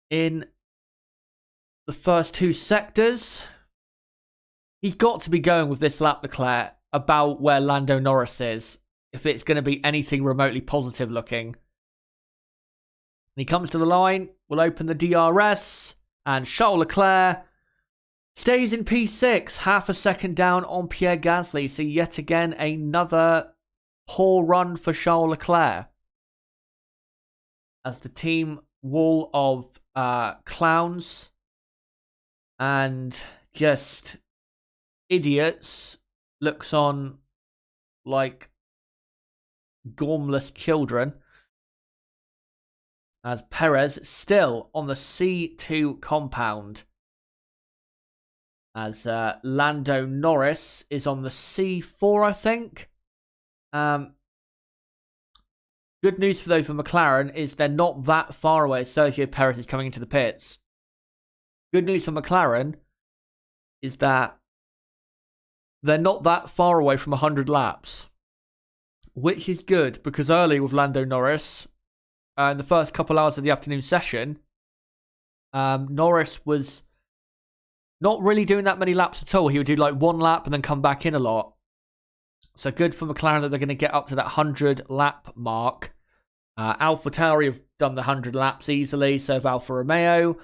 in the first two sectors. He's got to be going with this lap, Leclerc, about where Lando Norris is, if it's going to be anything remotely positive looking. And he comes to the line, will open the DRS, and Charles Leclerc stays in P6, half a second down on Pierre Gasly. So yet again, another poor run for Charles Leclerc, as the team wall of clowns and just idiots looks on like gormless children, as Perez still on the C2 compound, as Lando Norris is on the C4, I think. Good news for those for McLaren is they're not that far away. Sergio Perez is coming into the pits. Good news for McLaren is that they're not that far away from 100 laps, which is good, because early with Lando Norris, in the first couple hours of the afternoon session, Norris was not really doing that many laps at all. He would do like one lap and then come back in a lot. So good for McLaren that they're going to get up to that 100 lap mark. AlphaTauri have done the 100 laps easily, so have Alfa Romeo,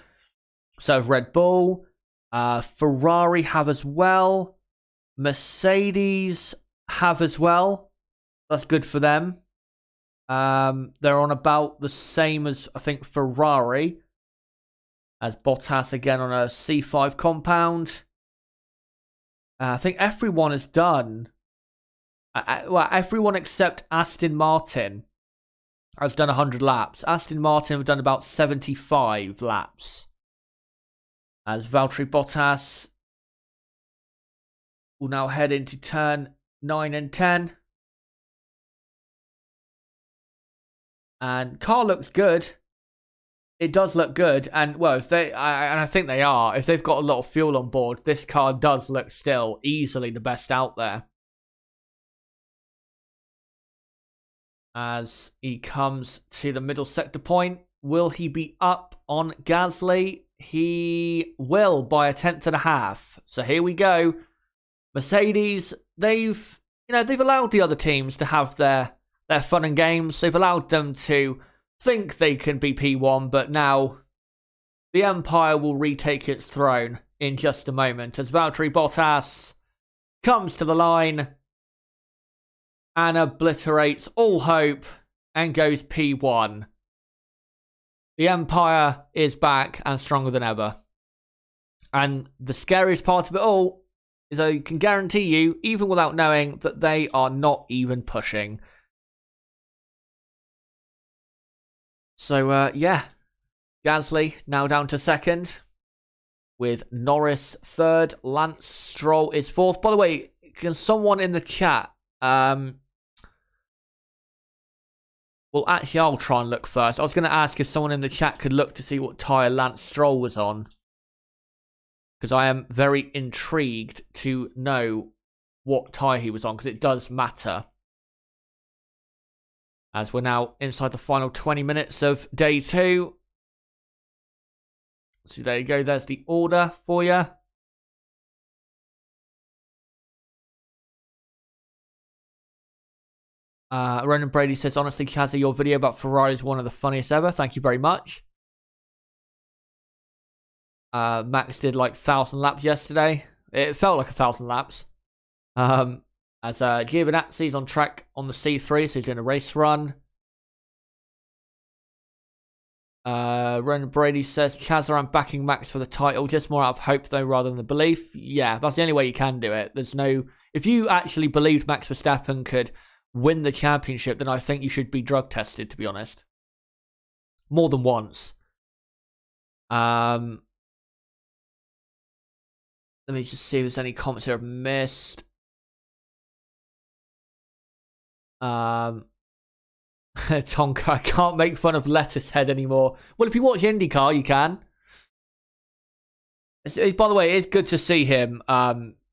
so have Red Bull. Ferrari have as well. Mercedes have as well. That's good for them. They're on about the same as, I think, Ferrari. As Bottas again on a C5 compound. I think everyone has done. Well, everyone except Aston Martin has done 100 laps. Aston Martin have done about 75 laps. As Valtteri Bottas will now head into turn 9 and 10. And car looks good. It does look good. And, well, if they, and I think they are, if they've got a lot of fuel on board, this car does look still easily the best out there. as he comes to the middle sector point. Will he be up on Gasly? He will by 1/10.5. So here we go. Mercedes, they've allowed the other teams to have their fun and games. They've allowed them to think they can be P1, but now the Empire will retake its throne in just a moment as Valtteri Bottas comes to the line and obliterates all hope and goes P1. The Empire is back and stronger than ever. And the scariest part of it all is I can guarantee you, even without knowing, that they are not even pushing. So, yeah. Gasly now down to second, with Norris third. Lance Stroll is fourth. By the way, can someone in the chat... Well, actually, I'll try and look first. I was going to ask if someone in the chat could look to see what tyre Lance Stroll was on, because I am very intrigued to know what tyre he was on, because it does matter. As we're now inside the final 20 minutes of day 2. So there you go. There's the order for you. Ronan Brady says, honestly, Chazzy, your video about Ferrari is one of the funniest ever. Thank you very much. Max did like 1,000 laps yesterday. It felt like 1,000 laps. As Giovinazzi's on track on the C3, so he's doing a race run. Ronan Brady says, Chazza, I'm backing Max for the title, just more out of hope though, rather than the belief. Yeah, that's the only way you can do it. There's no... If you actually believed Max Verstappen could win the championship, then I think you should be drug tested, to be honest. More than once. Let me just see if there's any comments here I've missed. Tonka, I can't make fun of Lettuce Head anymore. Well, if you watch IndyCar, you can. By the way, it's good to see him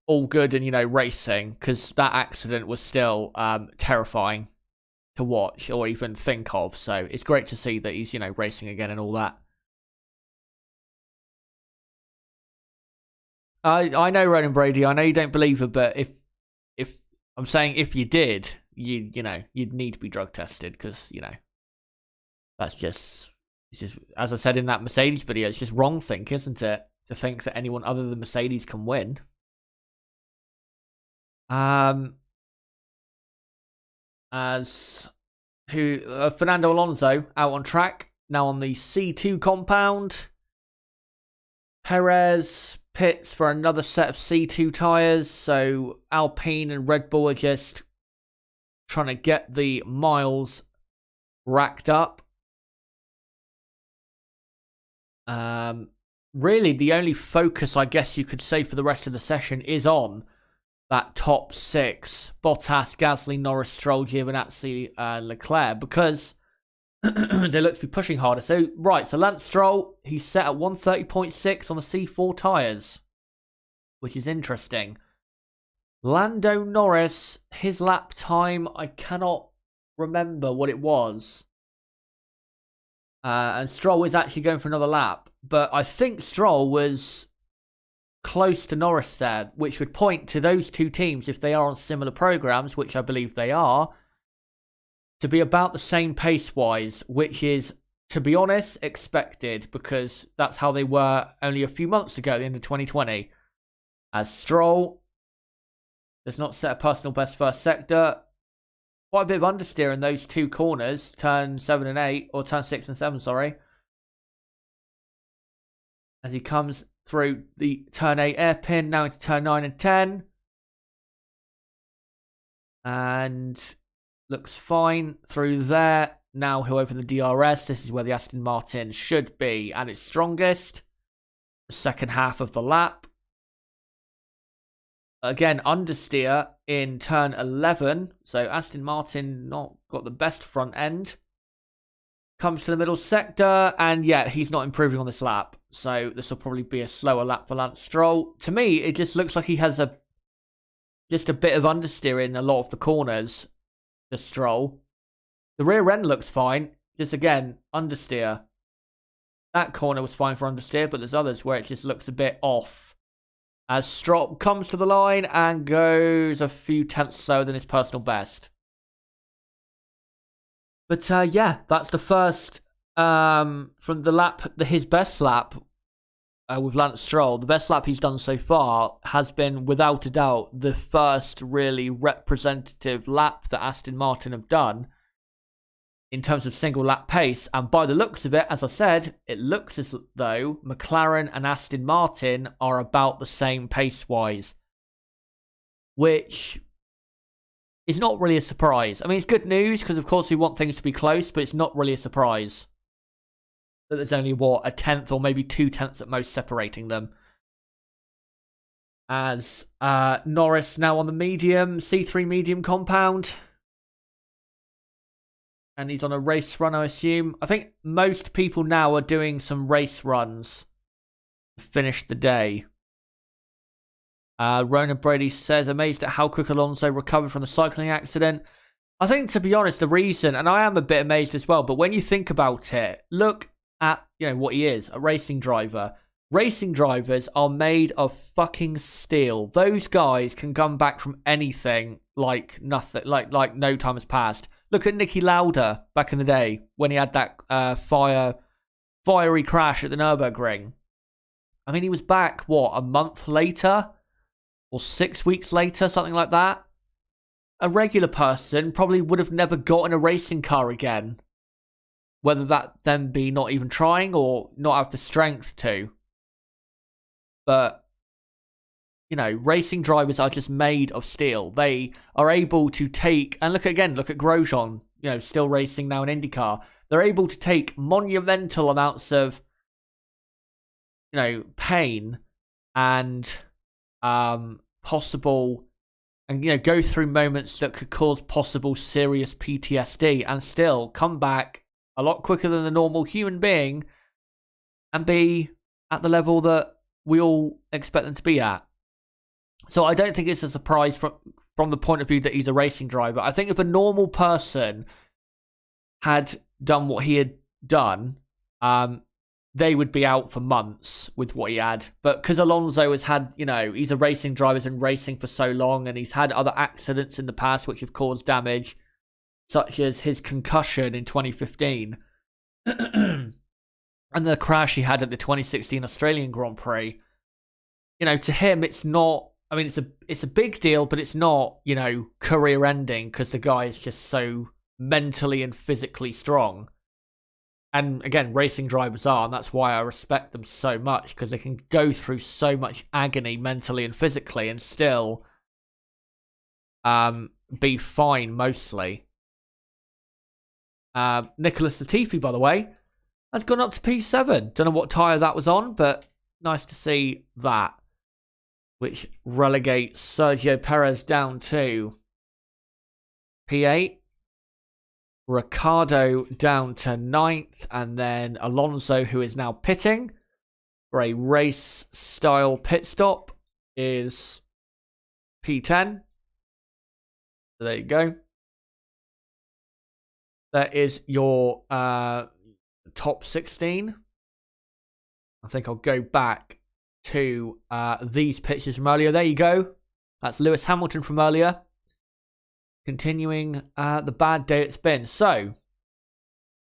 all good and, racing, because that accident was still terrifying to watch or even think of. So it's great to see that he's, racing again and all that. I know, Ronan Brady, I know you don't believe it, but if I'm saying if you did, you'd need to be drug tested, because, that's just, it's just, as I said in that Mercedes video, it's just wrong thinking, isn't it? To think that anyone other than Mercedes can win. Fernando Alonso out on track, now on the C2 compound. Perez pits for another set of C2 tyres, so Alpine and Red Bull are just trying to get the miles racked up. Really, the only focus, I guess you could say, for the rest of the session is on that top 6. Bottas, Gasly, Norris, Stroll, Giovinazzi, Leclerc, because they look to be pushing harder. So Lance Stroll, he's set at 130.6 on the C4 tyres, which is interesting. Lando Norris, his lap time, I cannot remember what it was. And Stroll is actually going for another lap. But I think Stroll was close to Norris there, which would point to those two teams, if they are on similar programs, which I believe they are, to be about the same pace-wise, which is, to be honest, expected, because that's how they were only a few months ago at the end of 2020. As Stroll does not set a personal best first sector. Quite a bit of understeer in those two corners, turn 7 and 8, or turn 6 and 7, sorry. As he comes through the turn 8 airpin, now into turn 9 and 10. And looks fine through there. Now he'll open the DRS. This is where the Aston Martin should be at its strongest. The second half of the lap. Again, understeer in turn 11. So Aston Martin not got the best front end. Comes to the middle sector, and yeah, he's not improving on this lap. So this will probably be a slower lap for Lance Stroll. To me, it just looks like he has just a bit of understeer in a lot of the corners, the Stroll. The rear end looks fine. Just again, understeer. That corner was fine for understeer, but there's others where it just looks a bit off. As Stroll comes to the line and goes a few tenths slower than his personal best. But yeah, that's the first from the lap, his best lap with Lance Stroll. The best lap he's done so far has been, without a doubt, the first really representative lap that Aston Martin have done in terms of single lap pace. And by the looks of it, as I said, it looks as though McLaren and Aston Martin are about the same pace-wise, which is not really a surprise. I mean, it's good news because, of course, we want things to be close, but it's not really a surprise that there's only, a tenth or maybe 2 tenths at most separating them. As Norris now on the medium, C3 medium compound. And he's on a race run, I assume. I think most people now are doing some race runs to finish the day. Ronan Brady says, amazed at how quick Alonso recovered from the cycling accident. I think, to be honest, the reason, and I am a bit amazed as well, but when you think about it, look at what he is, a racing driver. Racing drivers are made of fucking steel. Those guys can come back from anything like nothing, like no time has passed. Look at Niki Lauda back in the day when he had that fiery crash at the Nürburgring. I mean, he was back, a month later? Or 6 weeks later, something like that? A regular person probably would have never got in a racing car again. Whether that then be not even trying or not have the strength to. But, racing drivers are just made of steel. They are able to take, and look at Grosjean, still racing now in IndyCar. They're able to take monumental amounts of, pain and possible, and go through moments that could cause possible serious PTSD and still come back a lot quicker than the normal human being and be at the level that we all expect them to be at. So I don't think it's a surprise from the point of view that he's a racing driver. I think if a normal person had done what he had done, they would be out for months with what he had. But because Alonso has had, he's a racing driver, he's been racing for so long, and he's had other accidents in the past which have caused damage, such as his concussion in 2015 and the crash he had at the 2016 Australian Grand Prix. To him, it's not, I mean, it's a big deal, but it's not, career ending because the guy is just so mentally and physically strong. And again, racing drivers are, and that's why I respect them so much, because they can go through so much agony mentally and physically and still be fine mostly. Nicholas Latifi, by the way, has gone up to P7. Don't know what tyre that was on, but nice to see that. Which relegates Sergio Perez down to P8. Ricciardo down to 9th. And then Alonso, who is now pitting for a race-style pit stop, is P10. So there you go. That is your top 16. I think I'll go back to these pictures from earlier. There you go. That's Lewis Hamilton from earlier. Continuing the bad day it's been. So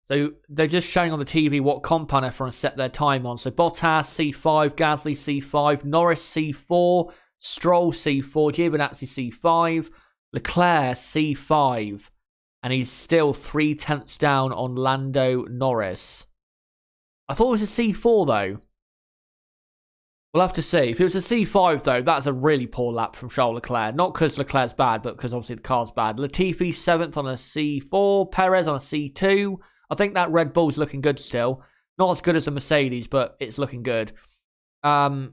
they're just showing on the TV what compound everyone set their time on. So Bottas C5, Gasly C5, Norris C4, Stroll C4, Giovinazzi C5, Leclerc C5. And he's still 3 tenths down on Lando Norris. I thought it was a C4 though. We'll have to see. If it was a C5 though, that's a really poor lap from Charles Leclerc. Not because Leclerc's bad, but because obviously the car's bad. Latifi 7th on a C4. Perez on a C2. I think that Red Bull's looking good still. Not as good as the Mercedes, but it's looking good. Better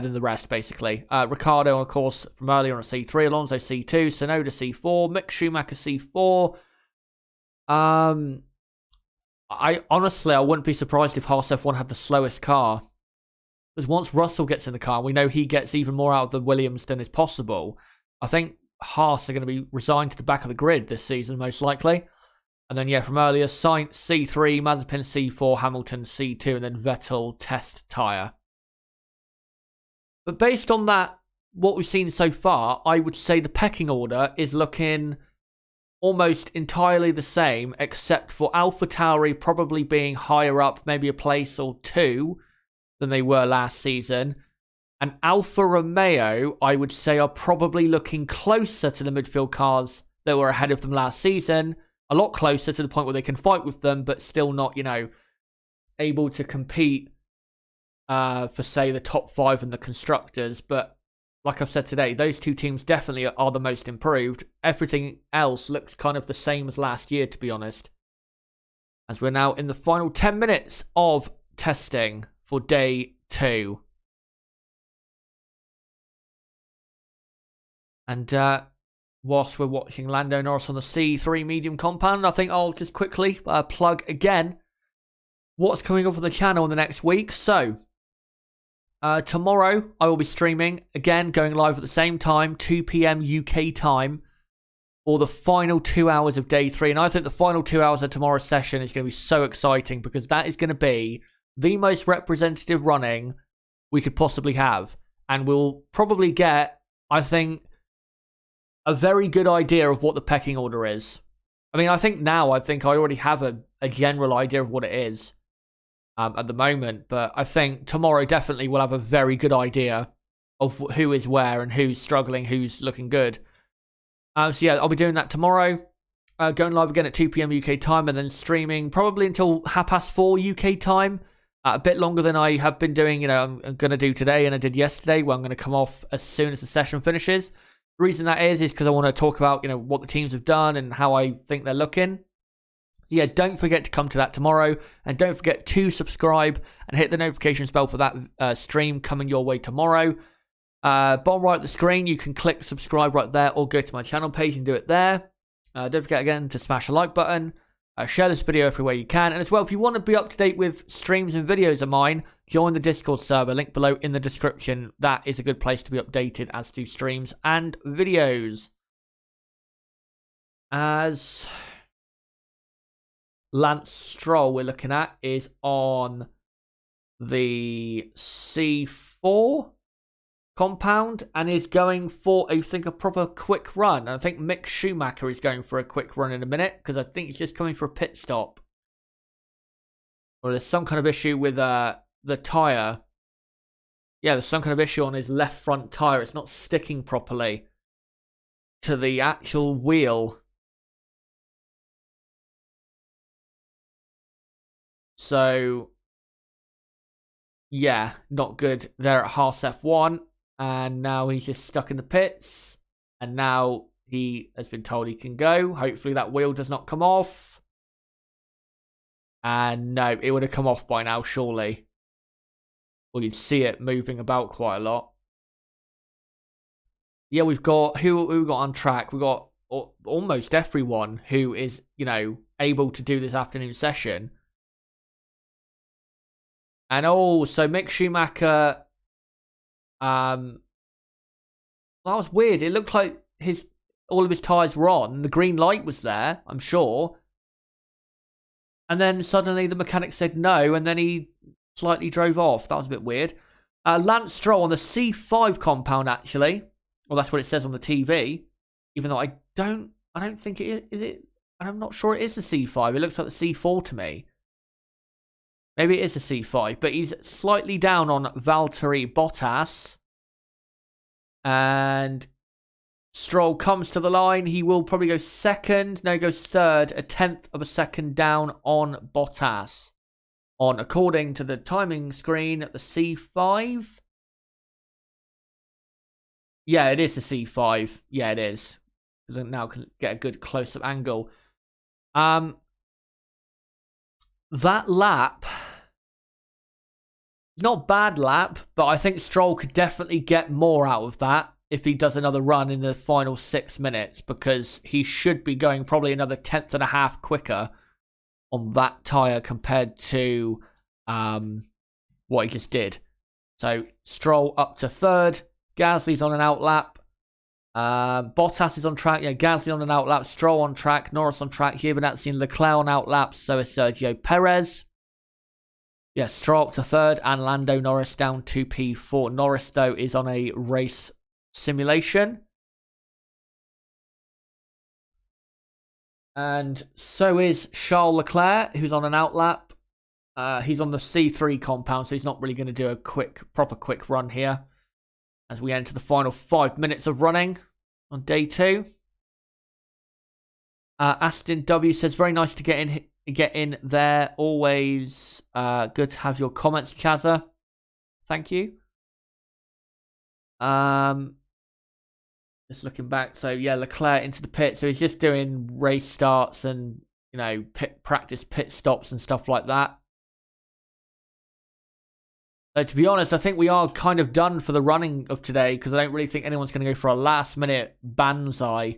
than the rest, basically. Ricciardo, of course, from earlier on a C3. Alonso C2. Tsunoda C4. Mick Schumacher C4. I wouldn't be surprised if Haas F1 had the slowest car. Because once Russell gets in the car, we know he gets even more out of the Williams than is possible. I think Haas are going to be resigned to the back of the grid this season, most likely. And then, yeah, from earlier, Sainz C3, Mazepin C4, Hamilton C2, and then Vettel test tyre. But based on that, what we've seen so far, I would say the pecking order is looking almost entirely the same, except for AlphaTauri probably being higher up, maybe a place or two than they were last season. And Alfa Romeo, I would say, are probably looking closer to the midfield cars that were ahead of them last season. A lot closer to the point where they can fight with them, but still not, able to compete for, say, the top 5 in the Constructors. But like I've said today, those two teams definitely are the most improved. Everything else looks kind of the same as last year, to be honest. As we're now in the final 10 minutes of testing for day 2. And whilst we're watching Lando Norris on the C3 medium compound, I think I'll just quickly plug again what's coming up on the channel in the next week. So, tomorrow I will be streaming, again, going live at the same time, 2 p.m. UK time, for the final 2 hours of day 3. And I think the final 2 hours of tomorrow's session is going to be so exciting, because that is going to be the most representative running we could possibly have. And we'll probably get, I think, a very good idea of what the pecking order is. I mean, I think I already have a general idea of what it is at the moment, but I think tomorrow definitely we'll have a very good idea of who is where and who's struggling, who's looking good. So yeah, I'll be doing that tomorrow, going live again at 2 p.m. UK time, and then streaming probably until 4:30 UK time, a bit longer than I have been doing, I'm going to do today and I did yesterday, where I'm going to come off as soon as the session finishes. The reason that is because I want to talk about, what the teams have done and how I think they're looking. So yeah, don't forget to come to that tomorrow. And don't forget to subscribe and hit the notifications bell for that stream coming your way tomorrow. Bottom right of the screen, you can click subscribe right there, or go to my channel page and do it there. Don't forget again to smash the like button. Share this video everywhere you can. And as well, if you want to be up to date with streams and videos of mine, join the Discord server, link below in the description. That is a good place to be updated as to streams and videos. As Lance Stroll we're looking at is on the C4 compound and is going for, I think, a proper quick run. I think Mick Schumacher is going for a quick run in a minute, because I think he's just coming for a pit stop. Or there's some kind of issue with the tyre. Yeah, there's some kind of issue on his left front tyre. It's not sticking properly to the actual wheel. So, yeah, not good there at Haas F1. And now he's just stuck in the pits. And now he has been told he can go. Hopefully that wheel does not come off. And no, it would have come off by now, surely. Well, you'd see it moving about quite a lot. Yeah, we've got, who we got on track? We've got almost everyone who is, able to do this afternoon session. And so Mick Schumacher, that was weird. It looked like all of his tyres were on. The green light was there, I'm sure. And then suddenly the mechanic said no, and then he slightly drove off. That was a bit weird. Lance Stroll on the C5 compound, actually. Well, that's what it says on the TV. Even though I don't think it is it. I'm not sure it is the C5. It looks like the C4 to me. Maybe it is a C5, but he's slightly down on Valtteri Bottas. And Stroll comes to the line. He will probably go second. No, he goes third. A tenth of a second down on Bottas. According to the timing screen, the C5. Yeah, it is the C5. Yeah, it is. Because I now can get a good close-up angle. That lap, not bad lap, but I think Stroll could definitely get more out of that if he does another run in the final 6 minutes, because he should be going probably another tenth and a half quicker on that tyre compared to what he just did. So Stroll up to third. Gasly's on an out lap. Bottas is on track. Yeah, Gasly on an outlap. Stroll on track. Norris on track. Giovinazzi and Leclerc on outlaps. So is Sergio Perez. Yeah, Stroll up to third. And Lando Norris down to P4. Norris, though, is on a race simulation. And so is Charles Leclerc, who's on an outlap. He's on the C3 compound, so he's not really going to do a proper quick run here. As we enter the final 5 minutes of running on day 2. Aston W says, very nice to get in there. Always good to have your comments, Chazza. Thank you. Just looking back, so yeah, Leclerc into the pit. So he's just doing race starts and, you know, practice pit stops and stuff like that. So to be honest, I think we are kind of done for the running of today, because I don't really think anyone's going to go for a last-minute banzai.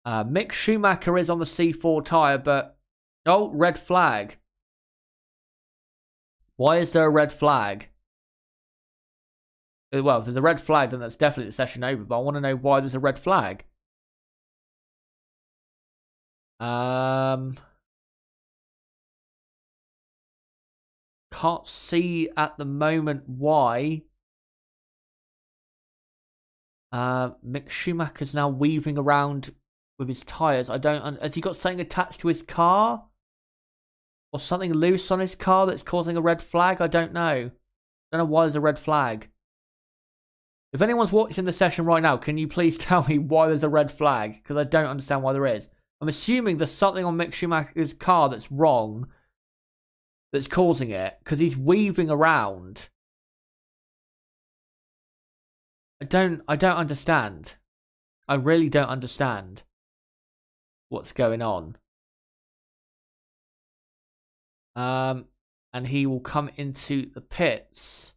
Mick Schumacher is on the C4 tyre, but... Oh, red flag. Why is there a red flag? Well, if there's a red flag, then that's definitely the session over, but I want to know why there's a red flag. Can't see at the moment why. Mick Schumacher's now weaving around with his tyres. Has he got something attached to his car? Or something loose on his car that's causing a red flag? I don't know. I don't know why there's a red flag. If anyone's watching the session right now, can you please tell me why there's a red flag? Because I don't understand why there is. I'm assuming there's something on Mick Schumacher's car that's wrong, that's causing it, because he's weaving around. I don't understand. I really don't understand what's going on. And he will come into the pits.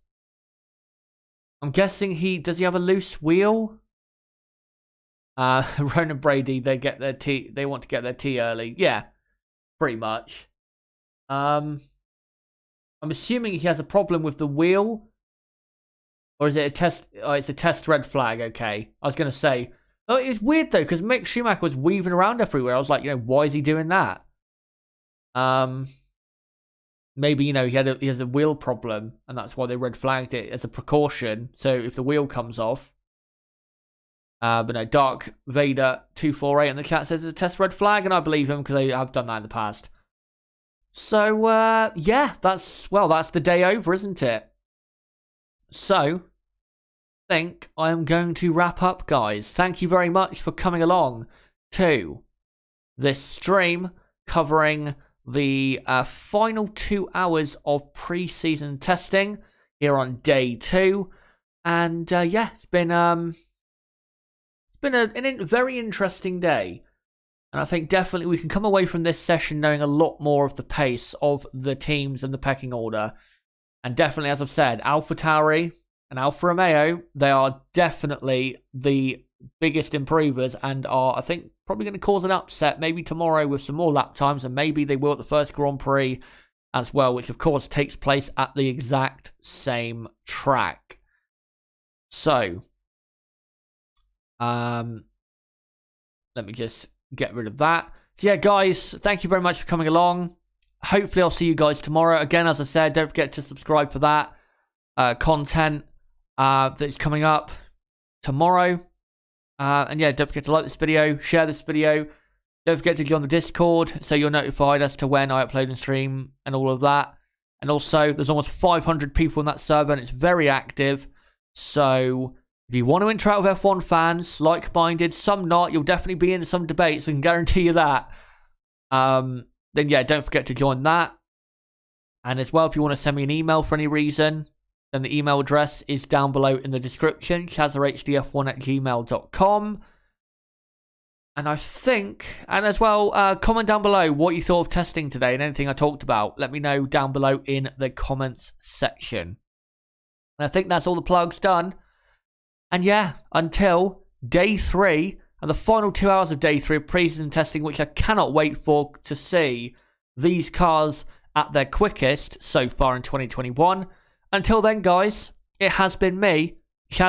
I'm guessing does he have a loose wheel? Ronan Brady, they want to get their tea early. Yeah, pretty much. I'm assuming he has a problem with the wheel. Or is it a test? Oh, it's a test red flag, okay. I was going to say. Oh, it's weird though, because Mick Schumacher was weaving around everywhere. I was like, why is he doing that? Maybe, he has a wheel problem, and that's why they red flagged it as a precaution. So if the wheel comes off. But no, Dark Vader 248 in the chat says it's a test red flag, and I believe him because I have done that in the past. So, yeah, that's the day over, isn't it? So, I think I am going to wrap up, guys. Thank you very much for coming along to this stream covering the final 2 hours of pre-season testing here on day 2. And, yeah, it's been a very interesting day. And I think definitely we can come away from this session knowing a lot more of the pace of the teams and the pecking order. And definitely, as I've said, AlphaTauri and Alfa Romeo, they are definitely the biggest improvers and are, I think, probably going to cause an upset maybe tomorrow with some more lap times, and maybe they will at the first Grand Prix as well, which of course takes place at the exact same track. So, let me just get rid of that. So yeah, guys, thank you very much for coming along. Hopefully I'll see you guys tomorrow. Again, as I said, don't forget to subscribe for that content that's coming up tomorrow. And yeah, don't forget to like this video, share this video. Don't forget to join the Discord so you're notified as to when I upload and stream and all of that. And also, there's almost 500 people in that server and it's very active. So if you want to interact with F1 fans, like-minded, some not, you'll definitely be in some debates, I can guarantee you that. Then yeah, don't forget to join that. And as well, if you want to send me an email for any reason, then the email address is down below in the description, chazzahdf1@gmail.com. And I think, and as well, comment down below what you thought of testing today and anything I talked about. Let me know down below in the comments section. And I think that's all the plugs done. And yeah, until day 3 and the final 2 hours of day 3 of pre-season testing, which I cannot wait for to see these cars at their quickest so far in 2021. Until then, guys, it has been me,